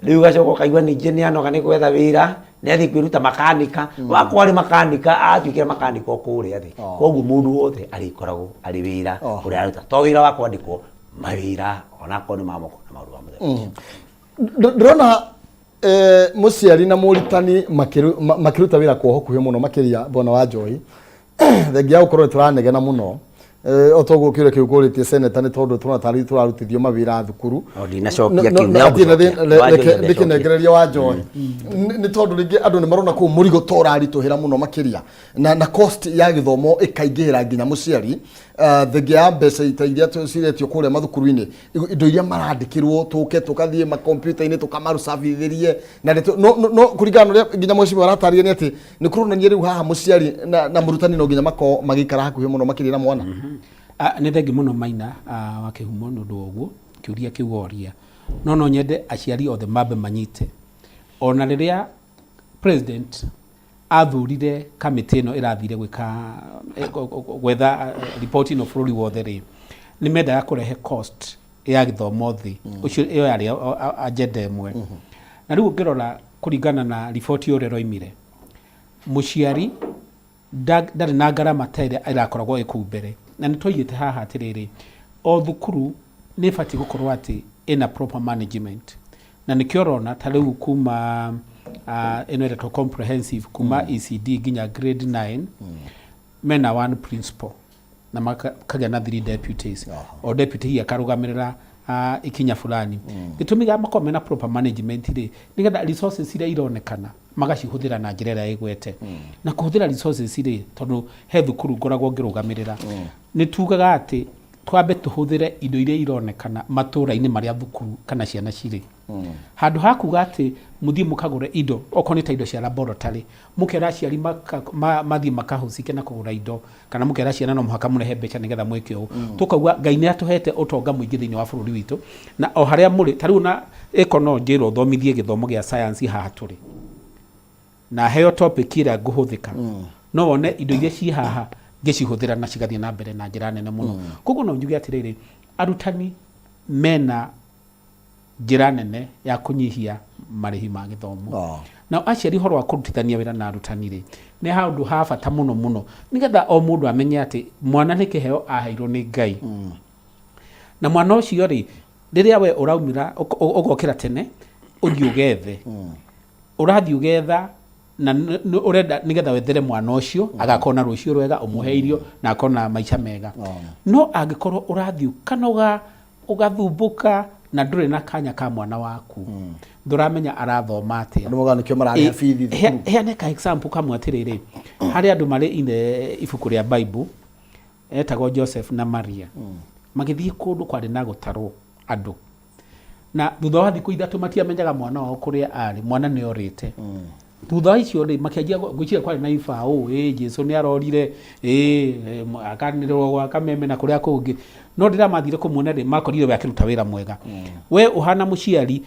riu gacoko kaigwa ninje ni anoga ni gwetha wira ni athi kwiruta makanika wakwa ari makanika atwikira makanika okuri athi koguo mundu wothe arikoragwo ari wira uri aruta to wira wa kwandikwo mawira ona ko ni mamoko na maundu wa muthemba ndrona muciari na muritani makiruta wira kwa hokuhe muno makiria bona wa Joy thengia ukorwo turanegena muno otogo kire kiuguritie senator ni tondu tunatari turarutithio mawira thukuru ndina cokia kiu ndikinegereria wa Joy ni tondu ringi andu ni marona ku murigo torari tuhira muno makiria na cost ya githomo ikaingihira nginya muciari thengia mbeca itairia tuciretio kuria mathukuru-ini indo iria marandikirwo tuke tukathie ma computer-ini tukamarucabithirie na no kuringana ria nginya mwecimu aratarie ni ati ni kurunania riu haha muciari na murutani no nginya mako magikara hakuhi muno makiria na mwana nä thengi må no maina wa kä humo nä å ndå wa å guo kä uria kä woria no nyende aciari othe mambe manyite ona rä rä a president athurire kamĩtĩ ĩno ĩrathire gwetha riboti ĩno bũrũri wothe rĩ nĩ mendaga kũrehe cost ya gĩthomo thĩ ũcio ĩyo yarĩ agenda ĩmwe na rĩu ũngĩrora kũringana na riboti ũrĩa roimire mũciari ndarĩ na ngarama ta ĩrĩa ĩrakoragwo ĩkũu mbere na nĩ twaigĩte haha atĩrĩrĩ o thukuru nĩ ĩbatiĩ gũkorwo atĩ ĩna proper management na nĩkĩo ũrona ta rĩu kuma ĩno ĩretwo comprehensive kuma ECD nginya grade 9 mena one principal na makagĩa na 3 deputies o deputy hiya akarũgamĩrĩra ikinya fulani gĩtũmi gĩa makorwo mena proper management rĩ nĩgetha resources iria ironekana magacihũthĩra na njĩra ĩrĩa ĩgwete na kũhũthĩra resources rĩ tondũ he thukuru ngoragwo ngĩrũgamĩrĩra nĩ tugaga atĩ twambe tũhũthĩre indo iria ironekana matũũra-inĩ marĩa thukuru kana ciana cirĩ handũ ha kuga atĩ mũthiĩ mũkagũre indo okorwo nĩ ta indo cia laboratory mũkera aciari mathiĩ makahũcike na kũgũra indo kana mũkera ciana no mũhaka mũrehe mbeca nĩgetha mwĩke ũũ tũkauga Ngai nĩ atũhete ũtonga mũingĩ thĩinĩ wa bũrũri witũ na o harĩa mũrĩ ta rĩu na no njĩrwo thomithie gĩthomo gĩa science haha tũrĩ na heo topic ĩrĩa ngũhũthĩka no wone indo iria ci haha ngĩcihũthĩra na cigathiĩ na mbere na njĩra nene mũno koguo no njuge atĩrĩrĩ arutani mena njĩra nene ya kũnyihia marĩhi ma gĩthomo na aciari horo wa kũrutithania wĩra na arutani rĩ nĩ handũ ha bata mũno mũno nĩgetha o mũndũ amenye atĩ mwana nĩ kĩheo aheirwo nĩ Ngai na mwana ũcio rĩ rĩrĩa we ũraumĩra ũgokĩra tene ũthiĩ ũgethe ũrathiĩ ũgetha na urenda nigetha wethere mwana ucio agakona rũcio rwega umuhe irio na akona maica mega no angĩkorwo ũrathiĩ kana ugathumbuka na ndũrĩ na kanya ka mwana waku ndũramenya arathoma atĩa ndũmoga nĩkĩo mararĩha bithi thukuru heane ka example kamwe atĩrĩrĩ harĩ andũ marĩ ine ibuku rĩa Bible etagwo Joseph na Maria magĩthiĩ kũndũ kwarĩ na gũtarwo andũ na thutha wa thikũ ithatũ matiamenyaga mwana wao kũrĩa arĩ mwana nĩ orĩte thutha icio rĩ makĩanjia gwĩciria kwarĩ na ibaũ Jesũ nĩ arorire akanĩrwo gwa Kameme na kũrĩa kũngĩ no ndĩramathire kũmuona rĩ makorire we akĩruta wĩra mwega we ũhana mũciari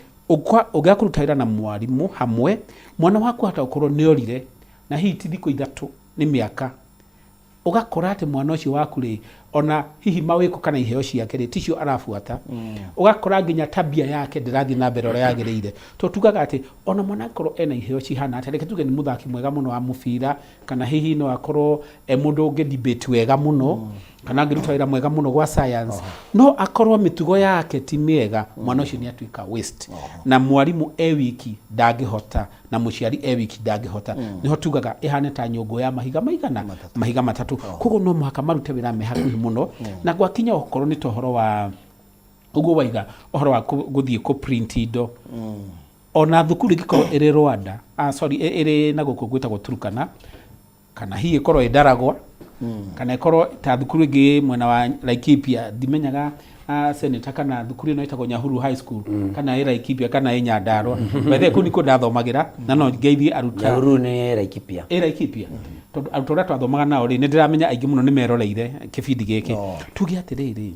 ũgakũruta wĩra na mwarimũ hamwe mwana waku hata ũkorwo nĩ orire na hihi ti thikũ ithatũ nĩ mĩaka ũgakora atĩ mwana ũcio waku rĩ ona hihi mawĩko kana iheo ciake rĩ ticio arabuata ũgakora nginya tabia yake ndĩrathiĩ na mbere ũrĩa yagĩrĩire to tugaga atĩ ona mwana akorwo ena iheo cihana atĩ reke tuge nĩ mũthaki mwega mũno wa mũbira kana hihi no akorwo mũndũ ũngĩ debate wega mũno kana angĩruta wĩra mwega mũno gwa science no akorwo mĩtugo yake ti mĩega mwana ũcio nĩ atuĩka waste na mwarimũ wiki ndangĩhota na mũciari wiki ndangĩhota niho tugaga ihane ta nyũngũ ya mahiga matatũ koguo no mũhaka marute wĩra me hakuhĩ mũno na gwakinya okorwo nĩ tohoro wa ũguo waiga ohoro wa gũthiĩ kũ print indo ona thukuru ĩngĩkorwo ĩrĩ Rwanda ĩrĩ na gũkũ gwĩtagwo Turkana kana hihi ĩkorwo ĩndaragwa kana ĩkorwo ta thukuru ĩngĩ mwena wa Laikipia ndimenyaga senator kana thukuru ĩno ĩtagwo Nyahuru High School kana ĩ Laikipia kana ĩ Nyandarua bethe kũ nĩkũ ndathomagĩra na no ngeithi aruta Nyahuru nĩ Laikipia tondũ arutwo ũrĩa twathomaga nao rĩ nĩ ndĩramenya aingĩ mũno nĩ meroreire kĩbindi gĩkĩ tuge atĩrĩrĩ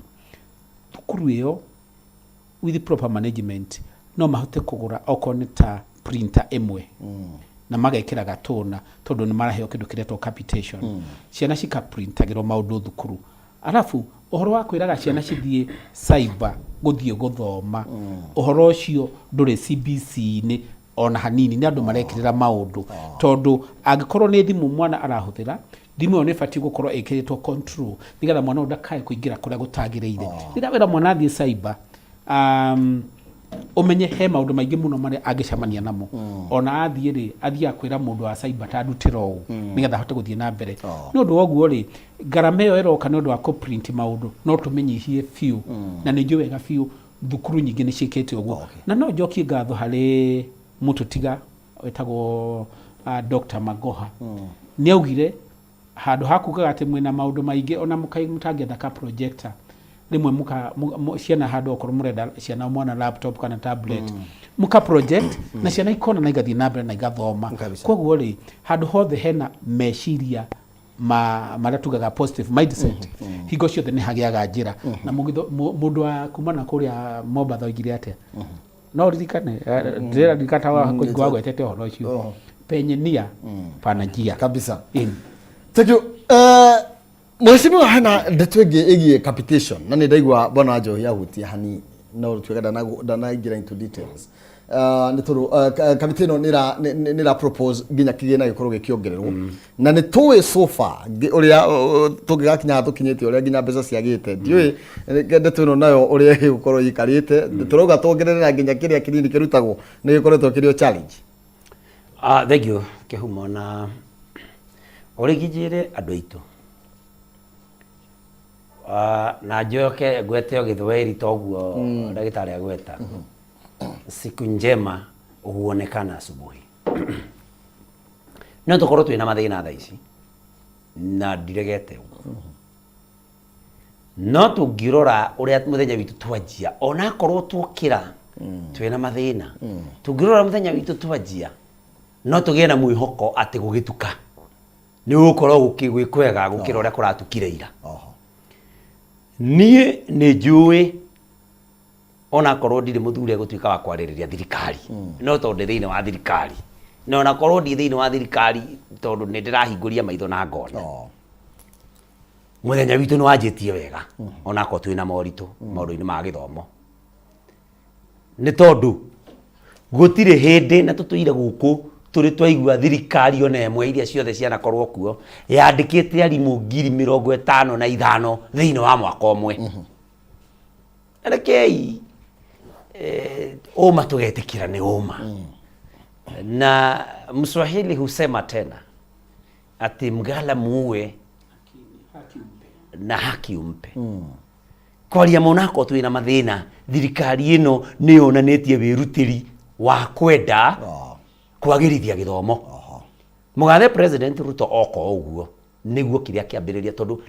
thukuru ĩyo with proper management no mahote kũgũra okorwo nĩ ta printer ĩmwe na magekĩra gatũna tondũ nĩ maraheo kĩndũ kĩretwo capitation ciana cikaprintagĩrwo maũndũ thukuru arafu ũhoro wa kwĩraga ciana cithiĩ cyber gũthiĩ gũthoma ũhoro ũcio ndũrĩ CBC-inĩ ona hanini nĩ andũ marekĩrĩra maũndũ tondũ angĩkorwo nĩ thimũ mwana arahũthĩra thimũ ĩyo nĩ ĩbatiĩ gũkorwo ĩkĩrĩtwo control nĩgetha mwana ndakae kũingĩra kũrĩa gũtagĩrĩire rĩrĩa wĩra mwana athiĩ cyber umenye he maũndũ maingĩ mũno marĩa angĩcemania namo ona athiĩ akwĩra mũndũ wa cyber ta ndutĩra ũũ nĩgetha ahote gũthiĩ na mbere nĩ ũndũ woguo rĩ ngarama ĩyo ĩroka nĩ ũndũ wa kũprint maũndũ no tũmenyihie biũ na nĩ njũĩ wega biũ thukuru nyingĩ nĩ ciĩkĩte ũguo na no njokie ngatho harĩ mũtũtiga wetagwo Dr. Magoha nĩ augire handũ ha kugaga atĩ mwĩna maũndũ maingĩ ona mũtangĩetha ka projector rimwe ciana handũ okorwo mũrenda ciana mwana laptop kana tablet muka project na ciana ikona na igathiĩ na mbere na igathoma koguo rĩ handũ hothe hena meciria marĩa tugaga positive mindset hingo ciothe nĩ hagĩaga njĩra na mũndũ wa kumana kũrĩa Mombatha oigire atĩa no ririkane ndĩrera ririkata wa kũigua gwetete ũhoro ũcio penye nia pana njia kabisa. Thank you. Mheshimiwa hana ndetu igi capitation na ndaigwa bwana wajo ya hutia hani no twega dana igira into details. Nituru kapiteno nira propose ginya kigena gikorwo gikiongererwo na ni tuwe so far uria tugigakinya tukinyete uria ginya mbeca ciagite ndiwe ndetu no nayo uria gukorwo yikarite turoga tuongerera ginya kiria kinini kirutagwo ni gikoretwo kirio challenge. Thank you kihumo na origijire andu aitu na njoke gwete githweri toguo ndagitari agweta siku njema huonekana asubuhi. No tukorwo twina mathina thaa ici na ndiregete no tungirora uria muthenya witu twanjia ona korwo twokira twina mathina tungirora muthenya witu twanjia no tugie na mwihoko ati gugituka ni gukorwo gukigwikwega gukira uria kuratukire ira. Nie ni njui ona korwo ndire muthuri gutuika wa kwaririria thirikari no tondu thiini wa thirikari no ona korwo ndi thiini wa thirikari tondu ni ndirahinguria maitho na ngona muthenya witu ni wanjitie wega ona korwo twina moritu maundu-ini ma githomo ni tondu gutire hindi na tutuire guku turi twaigua thirikari ona emwe iria ciothe ciana korwo kuo yandikite arimu 55,000 thiini wa mwaka omwe. Rekei oma tugetikira ni oma na Mswahili husema tena ati mgala muue na haki umpe. Kwaria monako twina mathina thirikari ino ni yonanetie wirutiri wa kwenda kwagirithia githomo. Mugathe President Ruto oko uguo niguo kiria kiambiriria tondu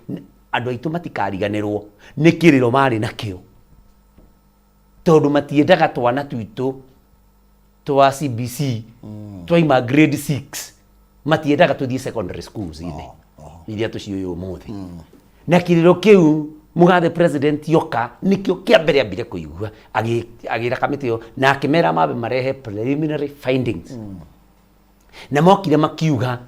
andu aitu matikariganirwo ni kiriro mari nakio tondu matiendaga twana twitu twa CBC twaima grade 6 matiendaga tuthie secondary schools ine iria tuciuyu muthi na kiriro kiu Mugathe President yoka nikio kiambere ambire kuigua agira kamitio na akimera mabe marehe preliminary findings na mokire makiuga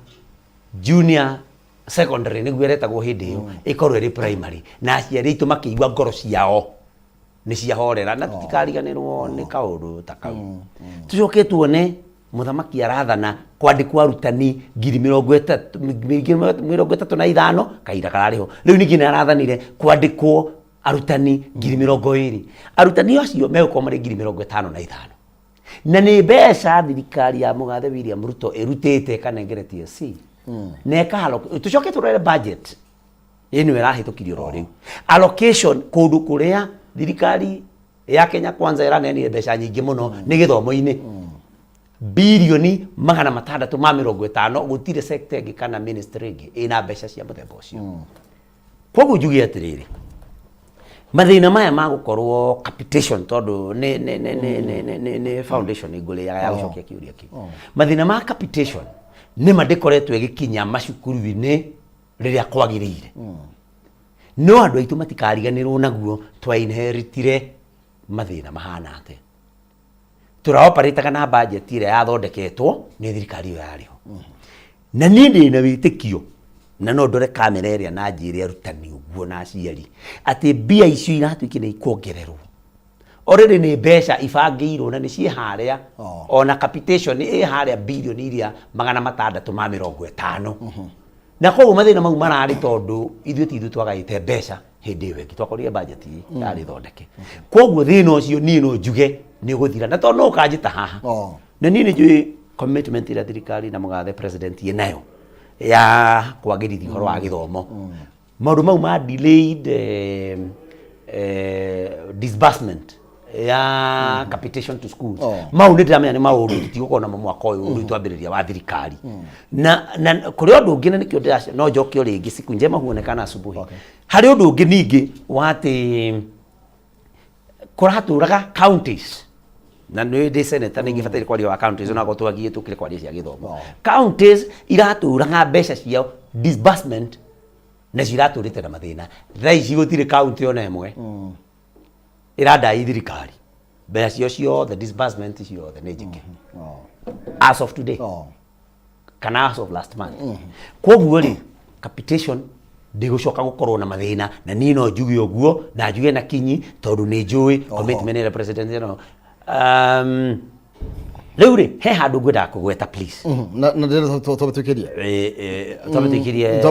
junior secondary niguo retagwo hindi iyo ikorwo ri primary na aciari itu makiigua ngoro ciao ni ciahorera na tutikariganirwo ni kaundu ta kau. Tucoke tuone muthamaki arathana kwandikwa arutani 35,000 kaira karariho riu ningi na arathanire kwandikwo arutani 20,000 arutani acio megukoma ri 55,000 na ni mbeca thirikari ya Mugathe William Ruto irutite kanengere TSC neka halo. Tucoke turere budget ino irahitukirio ro riu allocation kundu kuria thirikari ya Kenya Kwanza iranenire mbeca nyingi muno ni githomo-ini bilioni 650 gutire sector ingi kana ministry ingi ina mbeca cia muthemba ucio. Koguo njugi atiriri mathina maya magukorwo capitation tondu ni foundation igule ya gucokia kiuria ki mathina ma capitation ni mandikoretwe gikinya macukuru-ini riria kwagirire no andu aitu matikariganirwo naguo twa inheritire mathina mahana ate turaoperate kana budget ire yathondeketwo ni thirikari iyo yariho na ni ndi na witikio na no ndore kamera area na njire arutani uguo na aciari ati bia icio iratuikire ikongererwo already ni mbeca ibangiirwo na ni cie haria ona capitation ni haria bilioni iria 650 na koguo mathina mau marari tondu ithuĩ tithu twagaite mbeca hindi iyo ingi twakorire budget yari thondeke koguo thina ucio ni no njuge ni guthira na tondu no kanjita haha na ni njui commitment ira thirikari na Mugathe President yenayo ya kwagirithia horo wa githomo maundu mau ma delayed disbursement ya capitation to schools mau ni ndamenya ni maundu tutigukona mwaka uyu twambiriria wa thirikari na kuri undu ungi nikio ndiracia no njokio ringi siku njema huonekana asubuhi hari undu ungi ningi wati kuraturaga counties na nä ndä seneta nä ngä kwaria wa counties ona go twagie tukire kwaria cia githomo counties iraturaga mbeca ciao disbursement na ciraturite na mathina thaa ici gutire county ona emwe irandai thirikari mbeca cio ciothe disbursement ciothe nä njike as of today kana as of last month koguo ri capitation ndigucoka gukorwo na mathina na ni no njugi oguo na njuge na kinyi tondu ni njui commitment ni representation riu ri he handu ngwenda kugweta please na ndira tobatukiria tobatukiria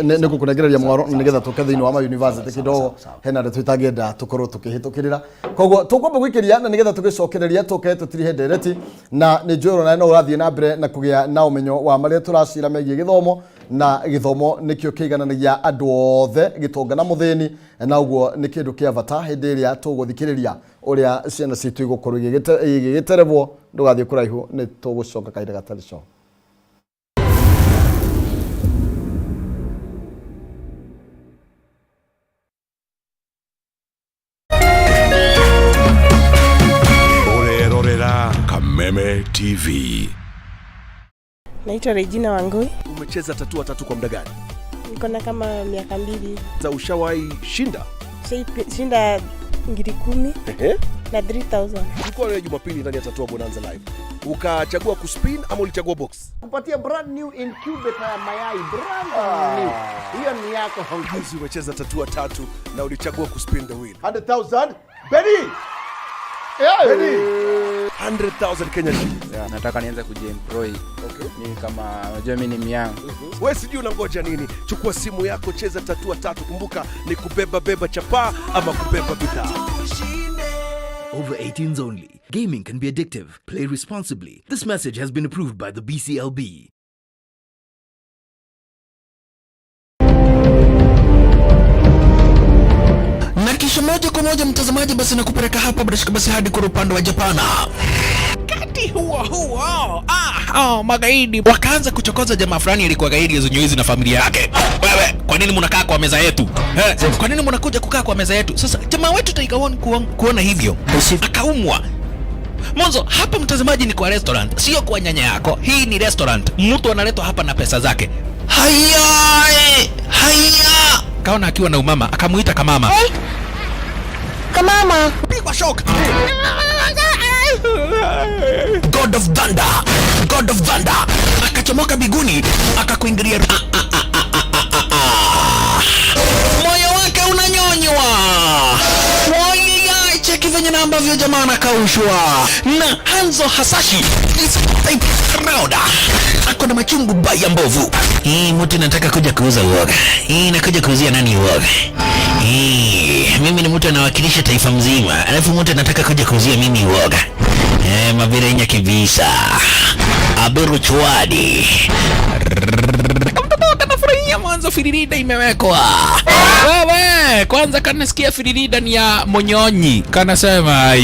ne gukunegereria mwaro nigetha tuke thiini wa ma university kidogo hena ndeto itagenda tukorwo tukihitukirira koguo tukwamba gwikiria na nigetha tugicokereria tuke tutiri hendereti na ni njuro na no urathie na mbere na kugia na umenyo wa maria turacira megie githomo na githomo nikio kiigananagia andu othe gitonga na muthini na uguo ni kindu kia bata hindi iria tuguthikiriria uria ciana citu igukorwo igigiterevwo ndugathie kuraihu ni tugucoka kaida gatarico Kameme TV. Naitwa Regina Wangui. Umecheza tatua tatu kwa muda gani? Niko na kama miaka 2. Za ushawahi shinda? Shinda 10,000 na 3,000. Ulikuwa leo Jumapili ndani ya Tatua Bonanza Live. Ukachagua kuspin ama ulichagua box? Kupatia brand new incubator ya mayai, brand new. Hiyo ni yako hongezi. Umecheza tatua tatu na ulichagua kuspin the wheel. 100,000. Benny! 100,000 Kenya shillings. Yeah, nataka nianze kujiemploy. Okay. Mimi kama unajua mimi ni myang. Wewe sijui unangoja nini? Chukua simu yako, cheza tatua tatu. Kumbuka ni kubeba chapa ama kubeba bidhaa. Over 18s only. Gaming can be addictive. Play responsibly. This message has been approved by the BCLB. Na kisha moja kwa moja mtazamaji, basi nakupeleka hapa basi hadi kwa upande wa Japana. Kati huo magaidi wakaanza kuchokoza jamaa fulani alikuwa gaidi Zunyoizi na familia yake. Wewe, kwa nini mnakaa kwa meza yetu? Kwa nini mnakuja kukaa kwa meza yetu? Sasa jamaa wetu taikaoni kuona hivyo akaumwa. Mwanzo hapa mtazamaji ni kwa restaurant, sio kwa nyanya yako. Hii ni restaurant. Mtu analetwa hapa na pesa zake. Haya! Kaona akiwa na umama, akamuita Kamama. Kamama, pigwa shock. God of Thunder. Akachomoka biguni, akakuingilia. Moyo wake unanyonywa. Cheki venye na ambavyo jamaa anakaushwa. Na Hanzo Hasashi this type crowd ako na machungu baya mbovu. Mtu nataka kuja kuuza uoga. Nakuja kuuzia nani uoga? Mimi ni mtu anawakilisha taifa mzima. Alafu mtu anataka kuja kuuzia mimi uoga. Mabira nya kibisa. Abiru chwadi. Mwanzo firirida imewekwa. Wewe kwanza kanasikia firirida ni ya Monyonyi. Kanasema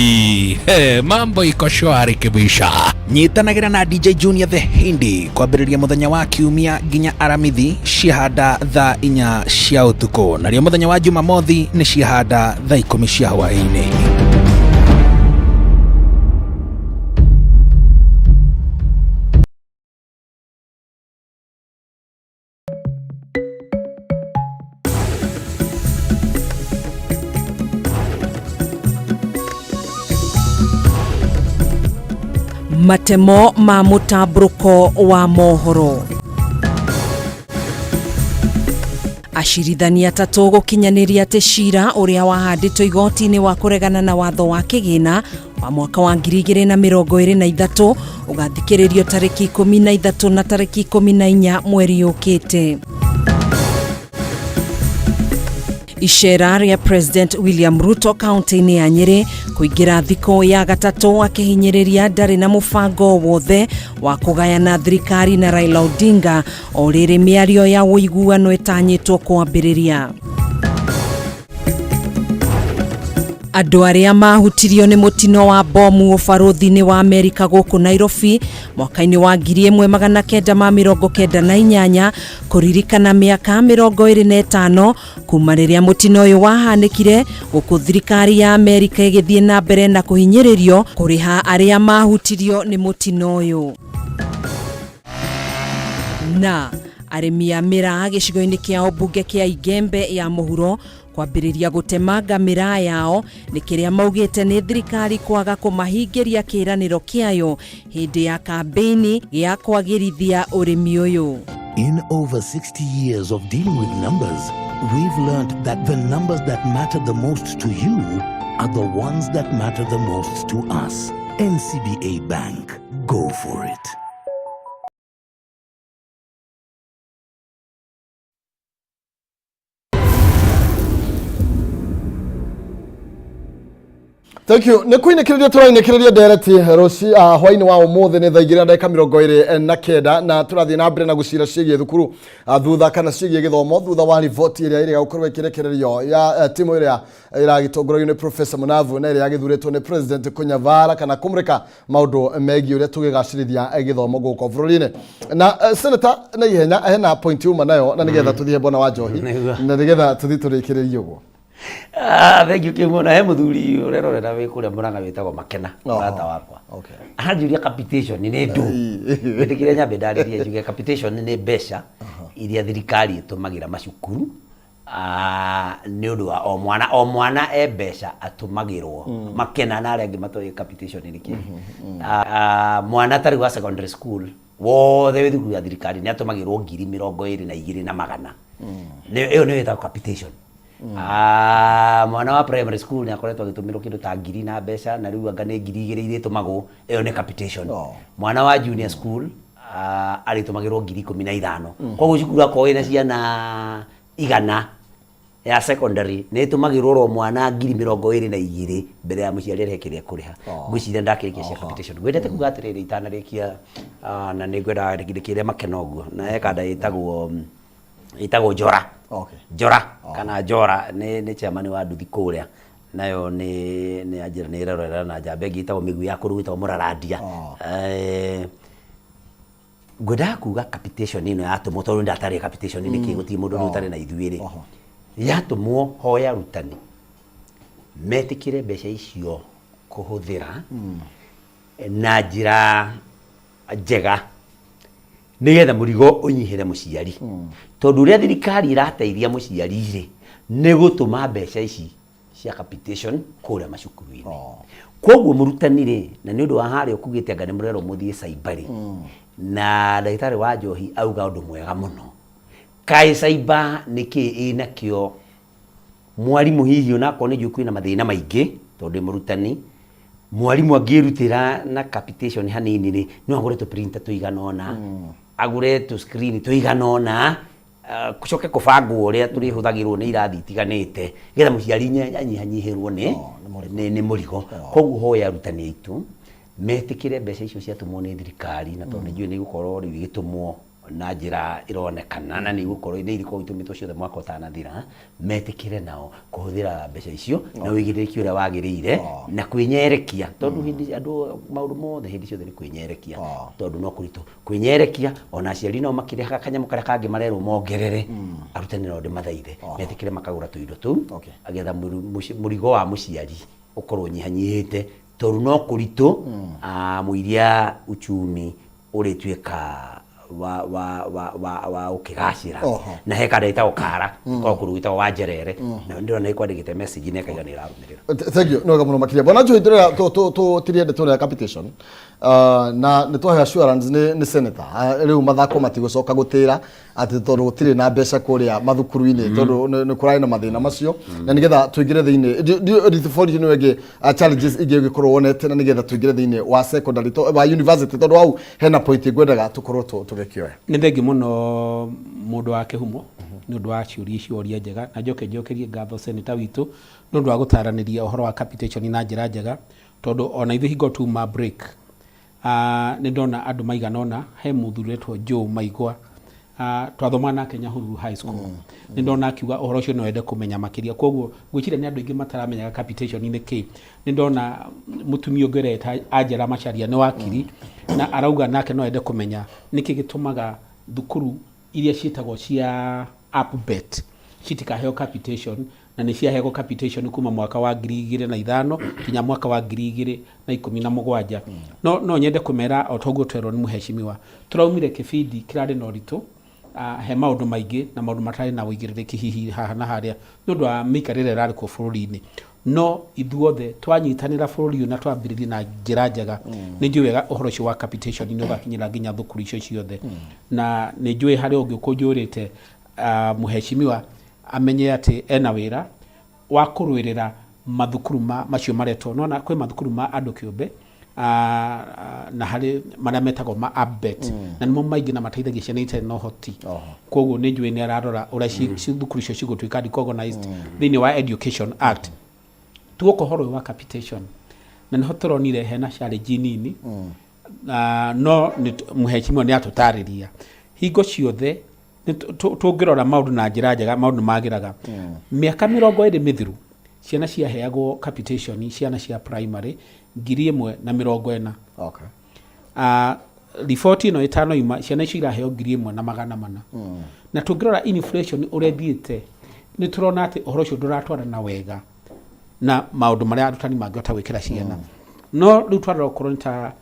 mambo iko shwari kabisa. Nyitanagira na DJ Junior the Hindi kwa biriria muthenya wa kiumia ginya aramithi shihada tha 4 cia utuko. Na rio muthenya wa Jumamothi ni shihada tha 10 cia hwaini. Matemo ma mutabruko wa mohoro. Acirithania tatu gukinyaniria ati cira uria wahanditwo igoti-ini wa kuregana na watho wa kigina wa mwaka wa 2023 ugathikiririo tariki 13 na tariki 14 mweri ukite. Ishera ria President William Ruto kaunti-ini ya Nyeri kuingira thiko ya gatatu akihinyiriria ndari na mubango wothe wa kugayana thirikari na Raila Odinga o riri miario ya uiguano itanyitwo kwambiriria. Andu aria mahutirio ni mutino wa bomu ubaruthi-ini wa Amerika guku Nairobi mwaka-ini wa 1998 kuririkana miaka 25 kuma riria mutino uyu wahanikire guku thirikari ya Amerika igithie na mbere na kuhinyiririo kuriha aria mahutirio ni mutino uyu. Na arĩmi a mĩraa gĩcigo-inĩ kĩa mbunge kĩa Igembe ya mũhuro kwambĩrĩria gũtemanga mĩraa yao nĩ kĩrĩa maugĩte nĩ thirikari kwaga kũmahingĩria kĩĩranĩro kĩayo hĩndĩ ya kambĩini gĩa kwagĩrithia ũrĩmi ũyũ. In over 60 years of dealing with numbers, we've learned that the numbers that matter the most to you are the ones that matter the most to us. NCBA Bank. Go for it. Thank you. Nä kwä kä rä ria tå rainä kä rä ria ndereti hwainä wa å nä thaa 2:29 na tå rathiä na mbere na gå cira ciägiä thukuru thutha kana ciägiä gä thomo thutha wa riboti ä rä a ä rä gagå korwo ä kä rekä rerio ya timu ä rä a ä ragä tongoragio nä Profesa Munavu na ä rä a yagä thurä two nä President Kunyavara kana kå må rä ka maå ndå megiä å rä a tå gä gacirithia gä thomo gå kå bå rå ri-inä na Senator na ihenya hena point uma nayo na nä getha tå thiä bona wa Njohi na nä getha tå thiä tå rä kä rä rie å guo. Thank you Kimona. He muthuri urerorera wi kuria Murang'a witagwo Makena bata wakwa. Okay. Ahanjuria capitation ni ndu. Ndikire nyambe ndaririe njuge capitation ni mbeca iria thirikari itumagira macukuru ni undu wa o mwana e mbeca atumagirwo. Makena na arengi matoye capitation ni ki. Mwana tari wa secondary school wothe wi thukuru ya thirikari ni atumagirwo 22,200. Iyo ni witagwo capitation. Mwana wa primary school ni akoretwo agitumirwo kindu ta 1,000 na mbeca na riu anga ni 2,000 iritumagwo iyo ni capitation. Mwana wa junior school aritumagirwo 15,000. Koguo cukuru akoo ina ciana 100 ya secondary ni tumagirwo ro mwana 22,000 mbere ya muciari arekeria kuriha. Ngwicira ndakirikia cia capitation. Gwendete kuga atiriri itanarikia na ni ngwenda ndikire Makena uguo na ekanda itagwo Jora. Okay. Jora kana Jora ni chairman wa nduthi kuria nayo ni ajira ni rerera na jambe gitagwo migu ya kuruta Muraradia. Gwenda kuga capitation ino yatumwo tondu ndatari capitation ni kiguti mundu rutari na ithuiri yatumwo hoya rutani metikire mbeca icio kuhuthira na njira njega nigetha murigo unyihire muciari tondu ria thirikari irateithia muciari ri ni gutuma mbeca ici cia capitation kuria macukuru-ini. Koguo murutani ri na ni undu wa hari ukugite anga ni murero muthie Saibari na ndagitari wa Njohi auga undu mwega muno kai Saiba niki ina kio mwarimu hihi ona ko ni juku ina mathina maingi tondu murutani mwarimu angirutira na capitation hanini ri no agoretwo printer tuigana ona agure tu screen tuigana ona kucoke kubangwo uria turi huthagirwo ni irathi itiganite getha muciari nyanyihanyihirwo ni murigo. Koguo hoya arutani aitu metikire mbeca icio ciatumwo ni thirikari na tondu njui ni gukorwo riu igitumwo na njira ironekana na ni gukorwo ni iriko itumitwo ciothe mwaka utanathira metikire nao kuhuthira mbeca icio na wigiriki uria wagirire na kwinyerekia tondu hindi andu maundu mothe hindi ciothe ni kwinyerekia tondu no kuritu kwinyerekia ona aciari no makire kanyamu karia kangi marerwo mongerere arutani no ndimathaithe metikire makagura tuindo tu agetha murigo wa muciari ukorwo nyihanyihite tondu no kuritu muiria uchumi uritweka wa ukigacira na heka ndaita ukara ko kuruita wa Njerere na ndiro na ikwandikite message ne kaiga ni rarumirira. Thank you. No gamuno makiria bona Njohi to tiriende tore capitation na ni twahe assurance ni senator riu mathako matigocoka gutira ati tondu gutire na mbeca kuria mathukuru-ini tondu ni kurai na mathina macio na nigetha tuingire thiini ritibori ni wege challenges ingi gikorwo wonete na nigetha tuingire thiini wa secondary to wa university tondu au hena point ngwendaga tukorwo tugekioya. Ni thengi muno mundu wa kihumo ni undu wa ciuria icio njega na njokerie ngatho senator witu ni undu wa gutaraniria uhoro wa capitation na njira njega tondu ona ithu hingo tuma break ni ndona andu maiganona he muthuri etwo Joe Maigwa twathoma na Kenya Huru High School ni ndona akiuga uhoro ucio no ende kumenya makiria koguo gwicire ni andu ingi mataramenya capitation ni ki ni ndona mutumia ongereta Angela Macharia ni wakiri na arauga nake no ende kumenya niki gitumaga thukuru iria cietagwo cia upbet citikaheo capitation na ni ciahego capitation kuma mwaka wa 2005 kinya mwaka wa 2017 no nyende kumera otogo twero ni muheshimiwa turaumire kibindi kirari no ritu he maundu maingi na maundu matari na uigiriki hihi haha na haria nundu wa mikarire rari ko bururi-ini no ithuothe twanyitanira bururi na twambiririe na njira njega ni njui wega uhoro ucio wa capitation ni ugakinyira nginya thukuru icio ciothe na ni njui hari ungi kunjurite muheshimiwa amenye ati ena wira wa kurwirira mathukuru macio maretwo nona kwi mathukuru ma andu kiumbe na hari maria metagwo ma abet na nimo maingi na mateithagia ciana itarĩ na ũhoti koguo nĩ njũĩ nĩ ararora ũrĩa thukuru icio cigũtuĩka deorganized thĩinĩ wa Education Act tuoka ũhoro wa capitation na nĩho tũronire hena challenge nini no mũheshimiwa nĩ atũtarĩria hingo ciothe tũngĩrora maũndũ na njĩra njega maũndũ magĩraga mĩaka 20 mĩthiru ciana ciaheagwo capitation ciana cia primary 1,140 okay report ino itano ima ciana icio iraheo 1,400 na tungirora inflation uria thiete ni turona ati uhoro ucio nduratwara na wega na maundu maria arutani mangĩhota gwĩkĩra ciana no riu twarora okorwo ta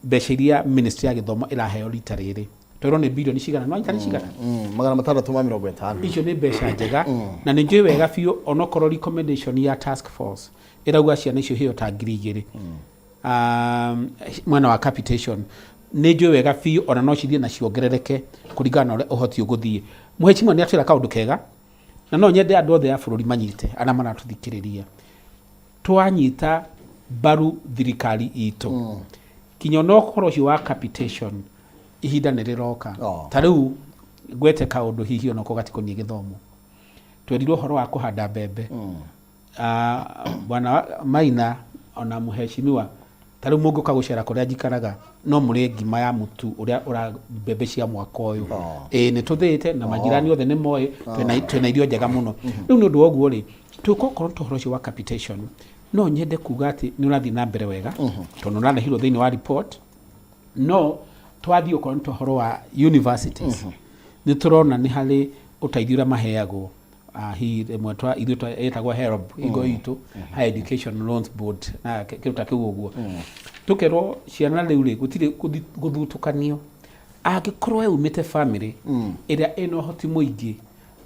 mbeca iria ministry ya gĩthomo iraheo rita rĩrĩ twĩrwo nĩ bilioni cigana no itari cigana 650 icio nĩ mbeca njega na nĩ njũĩ wega biũ onokorwo recommendation ya task force irauga ciana icio heo ta 2,000 mwena wa capitation nĩ njũĩ wega biũ ona no cithie na ciongerereke kũringana na ũrĩa ũhoti ũgũthiĩ mũheshimiwa nĩ atwĩra kaũndũ kega na no nyende andũ othe a bũrũri manyite ana maratũthikĩrĩria twanyita mbaru thirikari itũ kinya no ũhoro ũcio wa capitation ihinda nĩ rĩroka ta rĩu gwete kaũndũ hihi ona kũgatikoniĩ gĩthomo twerirwo ũhoro wa kũhanda mbembe bwana Maina ona mũheshimiwa ta rĩu mũngĩũka gũcera kũrĩa njikaraga no mũrĩ ngima ya mũtu ũrĩa mbembe cia mwaka ũyũ nĩ tũthĩte na majirani othe nĩ moĩ twĩna irio njega mũno rĩu nĩ ũndũ wa ũguo rĩ tũkorwo ũhoro ũcio wa capitation no nyende kuga atĩ nĩ ũrathiĩ na mbere wega tondũ ũrarehirwo thĩinĩ wa report no twathiĩ ũkorwo nĩ ũhoro wa universities nĩ tũrona nĩ harĩ ũteithio ũrĩa maheagwo hihi rĩmwe ithuĩ etagwo HELB igo itũ Higher Education Loans Board na kĩruta kĩu ũguo tũkerwo ciana rĩu rĩ gũtirĩ gũthutukanio angĩkorwo umĩte family ĩrĩa ĩna ũhoti mũingĩ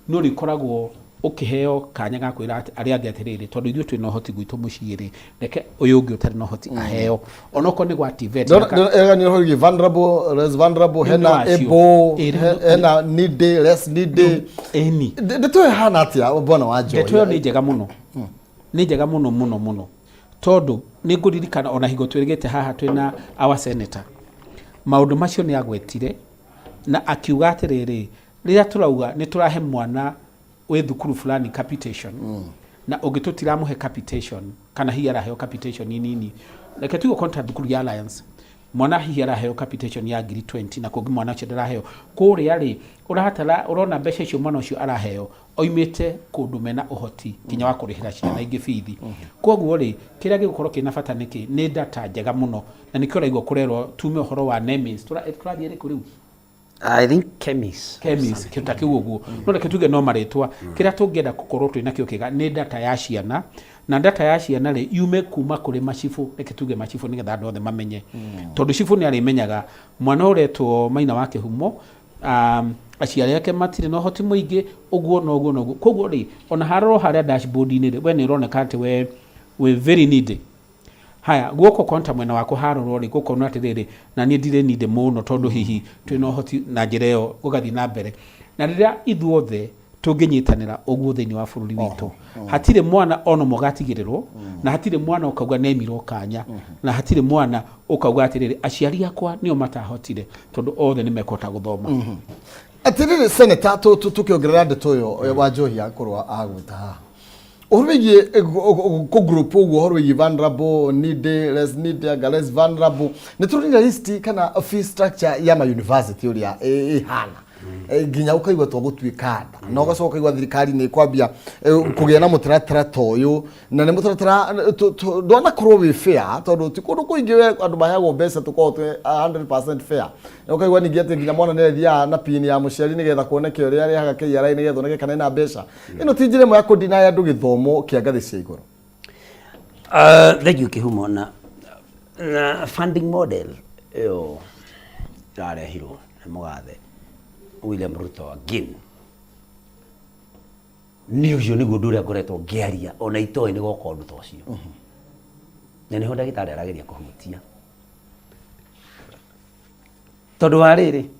no rĩkoragwo ukiheo kanya ga kwira ari angĩ atiriri tondu ithuĩ twĩna ũhoti gwitũ mũciĩ rĩ reke ũyũ ũngĩ ũtarĩ na ũhoti aheo onoko nĩ gwa TVET ega ni ũhoro vulnerable less vulnerable hena able hena needy less needy eni ndĩtũĩ hana atĩa bwana wa Joy ndĩtũĩ nĩ njega mũno nĩ njega mũno mũno mũno tondu nĩ ngũririkana ona higo twĩrĩgĩte haha twĩna our senator maũndũ macio nĩ agwetire na akiuga atĩrĩrĩ rĩrĩa tũrauga nĩ tũrahe mwana we thukuru fulani capitation na ũngĩtũtira muhe capitation kana hihi araheo capitation nini reke tugo contract thukuru ya Alliance mwana hihi araheo capitation ya 20 na kũngĩ mwana ũcio ndaraheo kũrĩa rĩ ũrahatara ũrona mbeca icio mwana ũcio araheo oimĩte kũndũ mena ũhoti kinya wa kũrĩhĩra ciana ingĩ bithi koguo rĩ kĩrĩa gĩgũkorwo kĩna bata nĩkĩ nĩ data njega mũno na nĩkĩo raigua kũrerwo tume ũhoro wa NEMIS tũrathiĩ rĩkũ rĩu I think chemist kiruta kiu uguo no reke tuge no maretwa kira tungenda gukorwo twina kio kiga ni data ya ciana na data ya ciana ri yume kuma kuri macifu reke tuge macifu nigetha andu othe mamenye tondu cifu ni arimenyaga mwana uretwo Maina wa Kihumo aciari yake matire no hoti muingi uguo no uguo no uguo koguo ri ona haroro haria dashboard ni ri we ni roneka ati we very needy haya guoko konta mwena wako haroro ri guko no atiriri na ni ndire ninde muno tondu hihi twina hoti na njireo gugathi na mbere na riria ithuothe tunginyitanira uguo thiini wa bururi witu hatire mwana ono mogatigirirwo na hatire mwana ukauga nemirwo kanya na hatire mwana ukauga atiriri aciari akwa nio matahotire tondu othe ni mekota guthoma atiriri senator tukiongerera ndeto yo wa Joy akorwa agwita Orwegi ko group ugo orwegi vulnerable needy less needy less vulnerable neturira list kana fee structure ya ma university uria ihana ginya ukaigwa to gutwikanda no gacoka igwa thirikari ni kwambia kugia na mutaratara toyo na ne mutaratara ndona kurwo wi fair tondu ti kundu kuingiwe andu mahagwo mbeca tuko 100% fair ukaigwa ningi ati ginya mwana ne thia na pin ya muciari ni getha kuoneke uria ari haga KRA ni getha oneke kana ina mbeca ino ti njire mo ya kudina ya ndu githomo kia ngathi cia iguru thank you Kihumo na funding model yo rare hiro na mugathe William Ruto again ni ucio niguo ndu ria ngoretwo ngiaria ona itoi ni goko ndu tocio na niho ndagitari arageria kuhutia tondu wa riri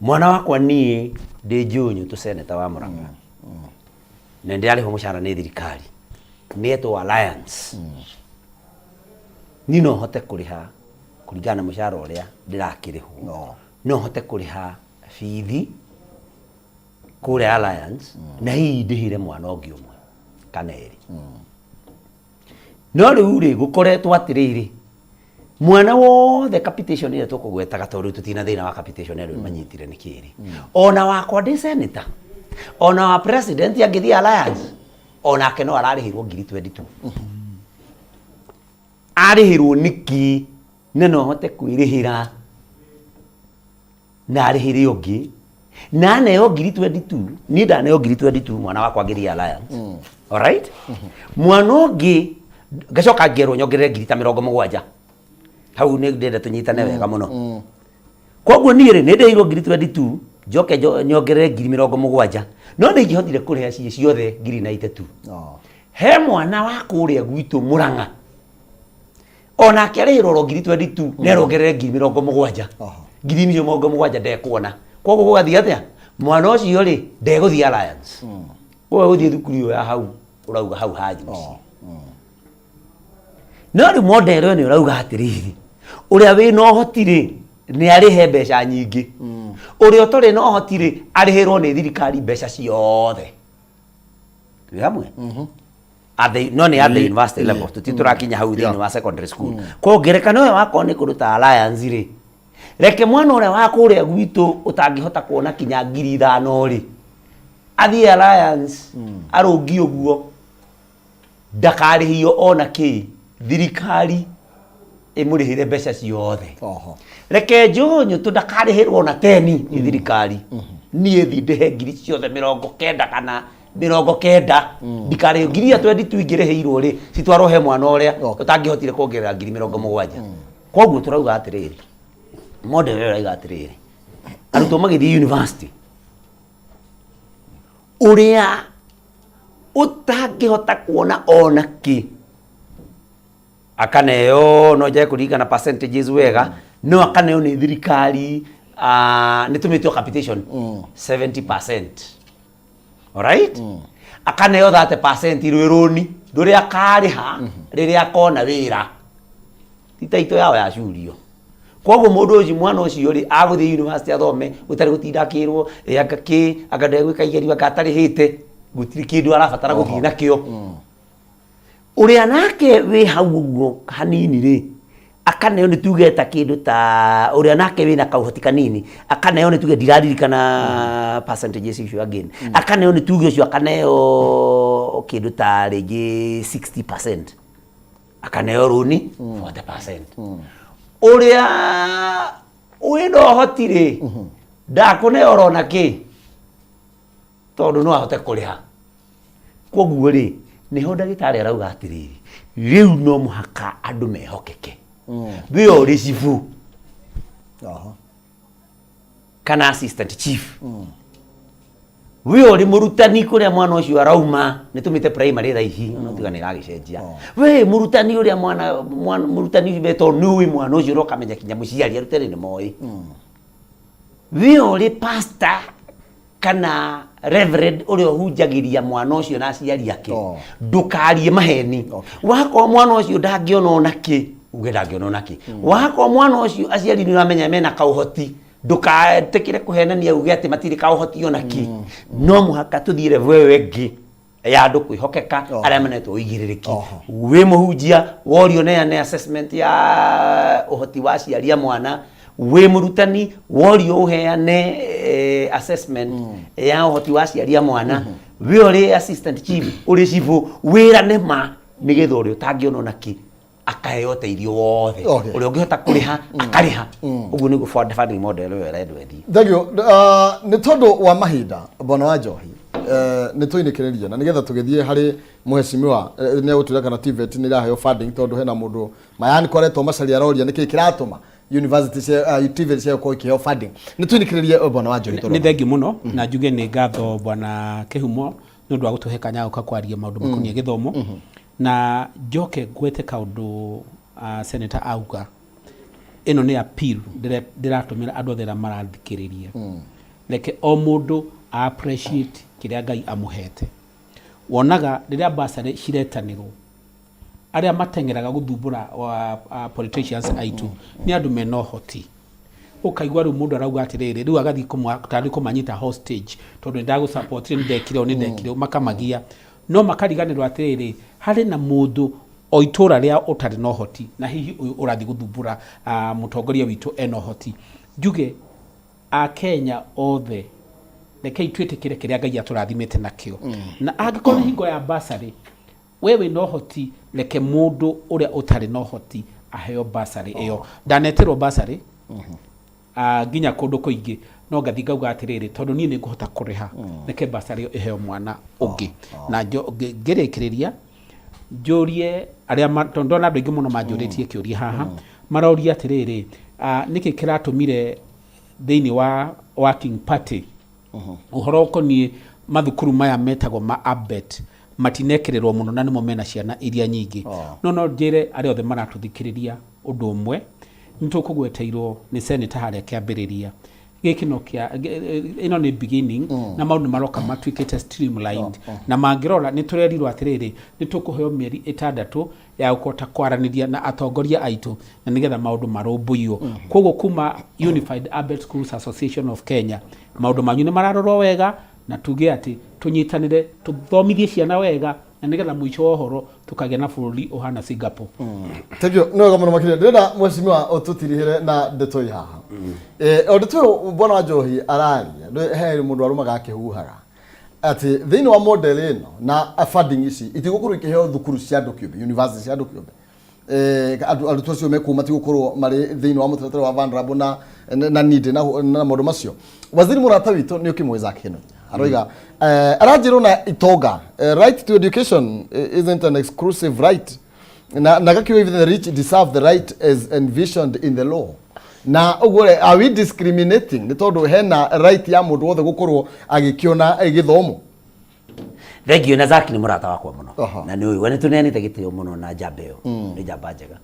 mwana wakwa nie ndi Njunyu tu seneta wa Murang'a na ndi ariho mucara ni thirikari nietwo alliance ni no hote kuriha kuringana mucara uria ndirakirihwo no hote kuriha fithi kure alliance na hii ndihire mwana ongi umwe kana eri no riu ri gukoretwo atiriri mwana wothe capitation ile tukugwetaga tondu tutina thina wa capitation ile manyitire ni kiri ona wakwa ndi senator ona wa president agithi alliance ona ke no ararihirwo 2022 arihirwo niki ne no hote kwirihira na arihire ongi na neo 2022 ni nda neo 2022 mwana wakwa agithi alliance all right mwana ongi gacoka ngerwo nyongerere 70 hau ni ndenda tunyitane wega muno koguo ni ri ni ndeirwo 2022 njoke nyongerere 70 no ni ngihotire kuriha cie ciothe 92 he mwana wa kuria gwitu Murang'a ona akirihirwo 2022 nerongerere 70 70 ndekuona koguo gugathia atia mwana ucio ri ndeguthi alliance wewe uthie thukuru ya hau urauga hau haji no ri model ni urauga atiriri uria wi no hotire ni arihe mbeca nyingi uria utore no hotire arihirwo ni thirikari mbeca ciothe twi hamwe athe no ni athe university level tutiturakinya hau thini wa secondary school ko ngerekano we wako ni kuruta alliance ri reke mwana uria wako uria gwitu utangihota kuona kinya 5,000 ri athie alliance arungi uguo ndakarihio ona ki thirikari imurihire mbeca ciothe reke Njunyu tu ndakarihirwo na 10 ni thirikari nie thi ndehe ngiri ciothe 90 kana 90 ndikarihio ngiri ya 22 ingirihirwo ri citwarwo he mwana uria utangihotire kuongerera ngiri 70 koguo turauga atiriri model ĩyo ĩrauga atiriri arutwo magithii university uria utangihota kuona ona ki akaneo no je kuringana percentages wega no akaneo ni thirikari ni tumitio capitation 70%. Alright? Akaneo 30% irwiruni nduria kariha riria akona wira itaito yao ya shurio koguo mundu ucio mwana ucio ri aguthi university athome utari gutinda kirwo akaki akade gwika igeri akatarihite gutiri kindu arabatara guthii nakio uria nake wi hau uguo hanini ri akaneo ni tugeta kindu ta uria nake wi na kauhoti kanini akaneo ni tuge ndiraririkana percentages icio again akaneo ni tuge ucio akaneo kindu ta rigi 60% akaneo runi 40% uria wino hotire ndakune orona ki tondu no ahote kuriha koguo ri niho ndagitari arauga atiriri riu no muhaka andu mehokeke bio risifu kana assistant chief uri murutani kuria mwana ucio arauma nitumite primary thaici no tiganira agicenjia we murutani uria mwana murutani beto ni mwana ucio rokamenya kinya muciari arutere ni moi uri pastor kana reverend uria hunjagiria mwana ucio na aciari ake ndukarie maheni wako mwana ucio ndangiona onaki uge ndangiona onaki wako mwana ucio aciari ni ramenya mena kauhoti ndukatekire kuhenania uge ati matiri kauhoti onaki no muhaka tuthire wewe ngi ya andu kwihokeka aria manetwo uigiririki wi muhunjia worio ne assessment ya uhoti wa aciari ya mwana we murutani worio uheane assessment ya uhoti wa aciari ya mwana we uri assistant chief uri chifu wira nema nigetho uri utangiona onaki akaheo teithio wothe uri ungihota kuriha akariha uguo ni funding model yo redwethi thagio ni tondu wa mahinda bona wa Njohi ni tuinikiriria na nigetha tugithie hari muheshimiwa ni utira kana TVET ni raheo funding tondu hena mundu mayani koretwo macari aroria niki kiratuma university cia cia ko ikio funding ni tunikiririe bwana wa Njuri ni thengi muno na njuge ni ngatho bwana Kihumo ni ndu agutuhe kanya uka kwaria maundu makonie githomo na njoke gwete kaundu senator auga ino ni appeal ndiratumira andu othe marathikiriria leke o mundu appreciate kiria Ngai amuhete wonaga riria basari ciretanirwo aria matengeraga guthumbura politicians aitu ni andu mena hoti ukaigwa ru mundu arauga atiriri riu agathi kumanyita hostage tondu ndagu support ni ndekire makamagia no makariganirwo atiriri hari na mundu o itura ria utari no hoti na hihi urathi guthumbura mutongoria witu eno hoti njuge a Kenya othe rekei twetekire kiria Ngai aturathimete nakio na angikorwo hingo ya basari wewe no hoti leke mundu uria utari no hoti aheo basari iyo ndaneterwo basari nginya kundu kuingi no ngathi ngauga atiriri tondu nie ni nguhota kuriha leke basari iyo iheo mwana ungi na ngirikiriria njurie aria tondu na andu ingi muno manjuritie kiuria haha maroria atiriri niki kiratumire thiini wa working party uhoro koni mathukuru maya metagwo ma abet matinekererwo muno na nimo mena ciana iria nyingi no njire ari othe maratuthikiriria undu umwe nitukugweteirwo ni senator haria kiambiriria gikino kia ino ni beginning na maundu maroka matwikite streamlined na mangirora niturerirwo atiriri nitukuheo mieri 6 ya ukota kwaraniria na atongoria aitu na nigetha maundu marumbuiyo koguo kuma Unified Abet Schools Association of Kenya maundu manyu ni mararorwo wega na tuge ati tunyitanire tuthomithie ciana wega na nigetha mwisho wa horo tukagea na bururi ohana Singapore tegio no gamuno makire ndenda mweshimiwa otutirihire na ndetoi haha ndetoi bwana wa Njohi araria he mundu arumaga akihuhaga ati thiini wa model ino na funding ici itigukuru ikiheo thukuru cia andu kiumbe university cia andu kiumbe arutwo acio mekuma tigukorwo mari thiini wa mutatara wa vulnerable na need na maundu macio waziri murata witu ni ukimweza kino aroiga arajirwo na itonga right to education isn't an exclusive right na gakiwa even the rich deserve the right as envisioned in the law na ugure are we discriminating ni tondu hena right ya mundu wothe gukorwo agikiona githomo thengio na Zaki ni murata wakwa muno na ni uyu wani tunenite gitio muno na jambeo ni jamba njega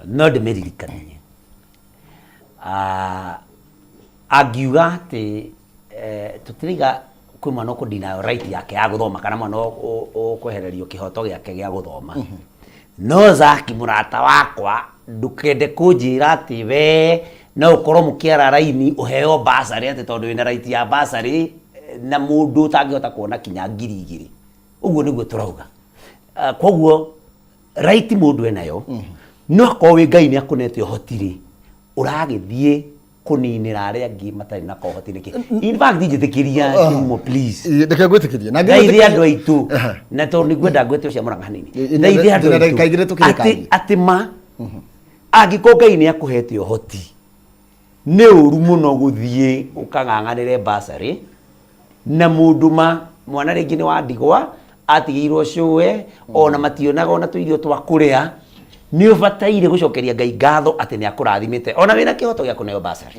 no ndimiririkanie agiuga ati tutiriga kwi mwana ukudina right yake ya guthoma kana mwana ukwehererio kihoto giake gia guthoma no Zaki murata wakwa ndukende kunjira ati we no ukorwo mukiara raini uheo basari ati tondu wina right ya basari na mundu utangihota kuona kinya 2,000 uguo niguo turauga koguo right mundu enayo no ko we Ngai ni akunete hotiri uragithie kuninira aria angi matari na kohoti niki in fact njitikiria Kihumo please ndeke gwitikiria na ngai andu aitu na tondu ngwenda gwete ucia muranga hanini ngai andu aitu ati ma angiko Ngai ni akuhete hoti ni uru muno guthie ukang'ang'anire basari na mundu mwana ringi ni wa ndigwa atigirwo cuwe ona mationaga ona tuirio twakuria ni ubataire gucokeria Ngai ngatho ati ni akurathimite ona wina kihoto gia kuneo basari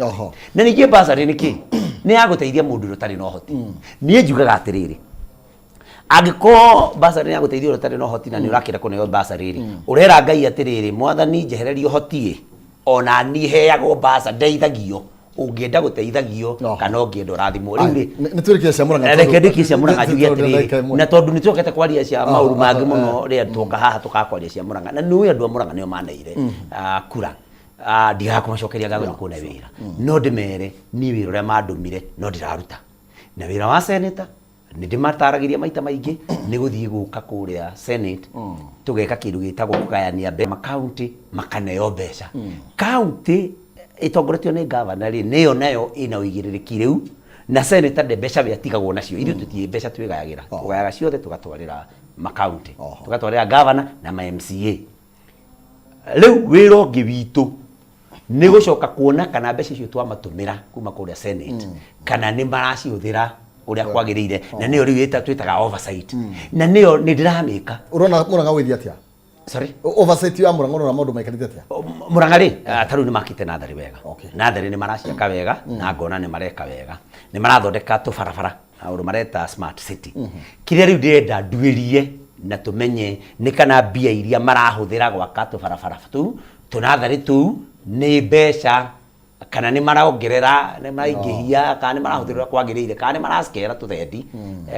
na ningi basari niki ni aguteithia mundu rutari no hoti nie njugaga atiriri agiko basari ni aguteithia rutari no hoti na ni urakira kuneo basari ri urera Ngai atiriri mwathani njehererio hoti ona ni heagwo basari ndeithagio ungienda guteithagio kana ungienda rathimo riu ni turikia cia muranga reke ndikie cia muranga njugi atiriri na tondu ni twokete kwaria cia mauru mangi muno ria tuka haha tukakwaria cia muranga na ni andu a muranga nio maneire kura ndiga kumacokeria ngatho nikune wira no ndimere ni wira uria mandumire no ndiraruta na wira wa senator ni ndimataragiria maita maingi ni guthie guka kuria senate tugeka kindu gitagwo kugayania mbe county makaneo mbeca county itongoretio ni governor ri niyo nayo ina uigiririki riu na senator de mbeca biatigagwo nacio irio tutie mbeca twigayagira tugayaga ciothe tugatwarira ma county tugatwarira governor na ma MCA riu wiro ngiwitu ni gucoka kuona kana mbeca icio twamatumira kuma kuria senate kana ni maraciuthira uria kwagirire na niyo riu twitaga oversight na niyo ni ndiramika urona muranga withi atia Sorry? Oversight ya Murang'a na maundu maikarite atia? Murang'a ri taru ni makite nathari wega. Nathari ni maraciaka wega na ngona ni mareka wega. Ni marathondeka tu barabara. Maundu mareta smart city. Kiria riu ndirenda nduirie na tumenye ni kana mbia iria marahuthira gwaka tu barabara tu tunathari tu ni mbeca kana ni maraongerera ni maraingihia kana ni marahuthira kwagiriire kana ni maraskera tuthendi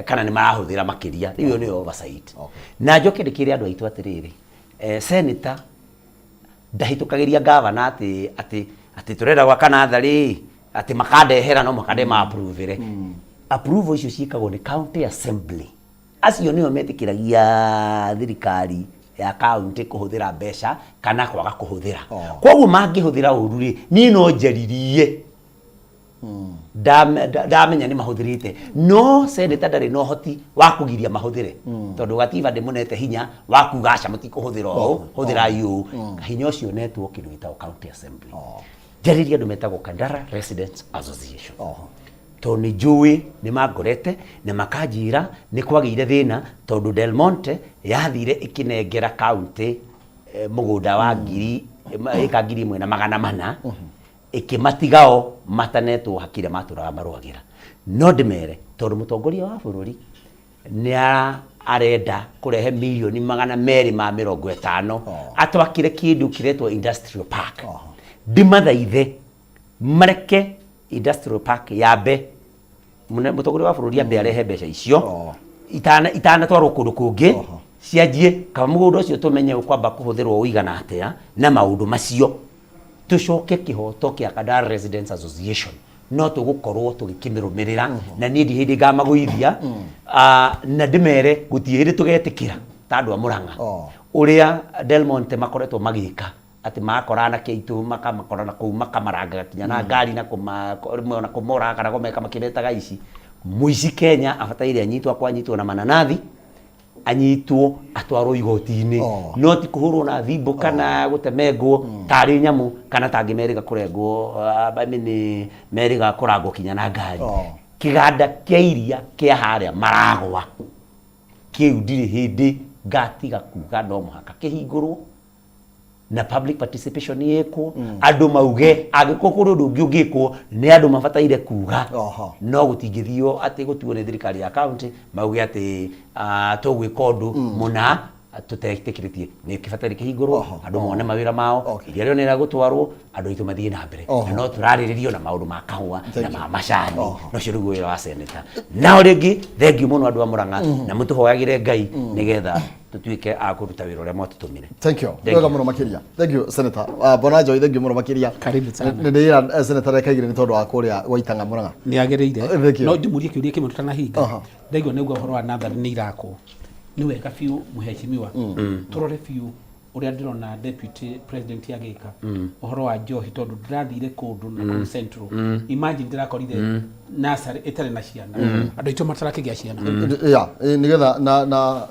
kana ni marahuthira makiria riu ni oversight. Na njoke ndikire andu aitu atiriri senator ndahitukagiria governor ati turenda gwaka nathari ati makandehera no makande ma approve approval icio ciikagwo ni county assembly. Acio nio metikiragia thirikari ya county kuhuthira mbeca kana kwaga kuhuthira. Koguo mangihuthira uru ri ni no njeririe ndamenya ni mahuthirite no senator ndari no hoti wa kugiria mahuthire tondu gatiba ndimunete hinya wa kugaca mutikuhuthira huthira yu hinya ucio network ni witao county assembly. Njeririe andu metagwo Kandara Residents Association. Toni Jui ni magorete ni makajira ni kwagire thina tondu Del Monte yathire ikinengera county mugunda wa ngiri eka ngiri mwe na magana mana ikimatigao matanetwo hakire maturaga marwagira no ndimere tondu mutongoria wa bururi ni arenda kurehe milioni magana meri ma 50 atwakire kindu kiretwo industrial park ndimathaithe mareke industrial park yabe mutongoria wa bururi ambe arehe mbeca icio itana twarwo kundu kungi cianjie kama mugunda ucio tumenye kwamba kuhuthirwo uigana atia na maundu macio tucoke kihoto kia Kandara Residents Association no tugukorwo tugikimirumirira na ni ndi hindi ngamaguithia na ndimere gutie hindi tugetikira tandu Murang'a uria Del Monte makoretwo magika ati makorana keitu makamakorana ku makamaranga kinya na ngari na kumona kumora kana gomeka makiretaga ici muici Kenya abataire anyitwa kwanyitwo na mananathi anyitwo atwarwo igoti-ini no ti kuhurwo na thimbo kana gutemengwo tari nyamu kana tangimeriga kurengwo ni meriga kurangwo kinya na ngari kiganda kia iria kia haria maragwa kiu ndiri hindi ngatiga kuga no muhaka kihingurwo na public participation yeko andu mauge agikokuru ndungi ungikwo ni andu mabataire kuga no gutingithio ati gutuo ni thirikari ya county mauge ati tugwika undu muna tutetikiritie ni kibatari kihingurwo andu mone mawira mao iria rio nira gutwarwo andu itu mathie na mbere no turariririo na maundu ma kahua na ma macani no cio rugo wa senator na ringi thengi muno andu a Murang'a na mutuhoyagire Ngai nigetha tutuike akuruta wira uria mwatutumire. Thank you. Wega muno makiria. Thank you Senator. Bona Joy, thank you muno makiria. Karibu sana. Ndira Senator rekagire ni tondu wa kuria waitanga Murang'a. Ni agereire. No ndimurie kiuria kimwe tutanahinga. Ndaigo negwa horo wa nathari ni irako. Ni wega fiu muheshimiwa. Turore fiu uria ndirona deputy president yagika uhoro wa njohi tondu ndirathire kundu na ku central imagine ndirakorire nasari etare na ciana andu itu matarakigia ciana nigetha na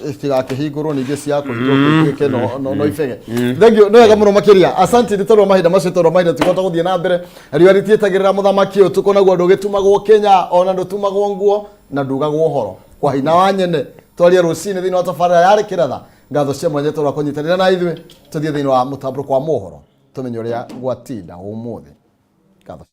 istigakihingurwo ningi cia kuhingurwo no ifege. Thank you. No wega muno makiria. Asante ni tondu mahinda macio tondu mahinda tukota guthie na mbere riwa ritietagirira muthamaki uyu tukonagwo ndu gitumagwo Kenya ona ndutumagwo nguo na ndugagwo horo kwa hina wa nyene twaria rucini thini wa tabarira yari kiratha ngatho cia mwanya tondu kunyitanira na ithuĩ tuthie thini wa mutambuko wa mohoro tumenye uria gwatinda umuthi ngatho.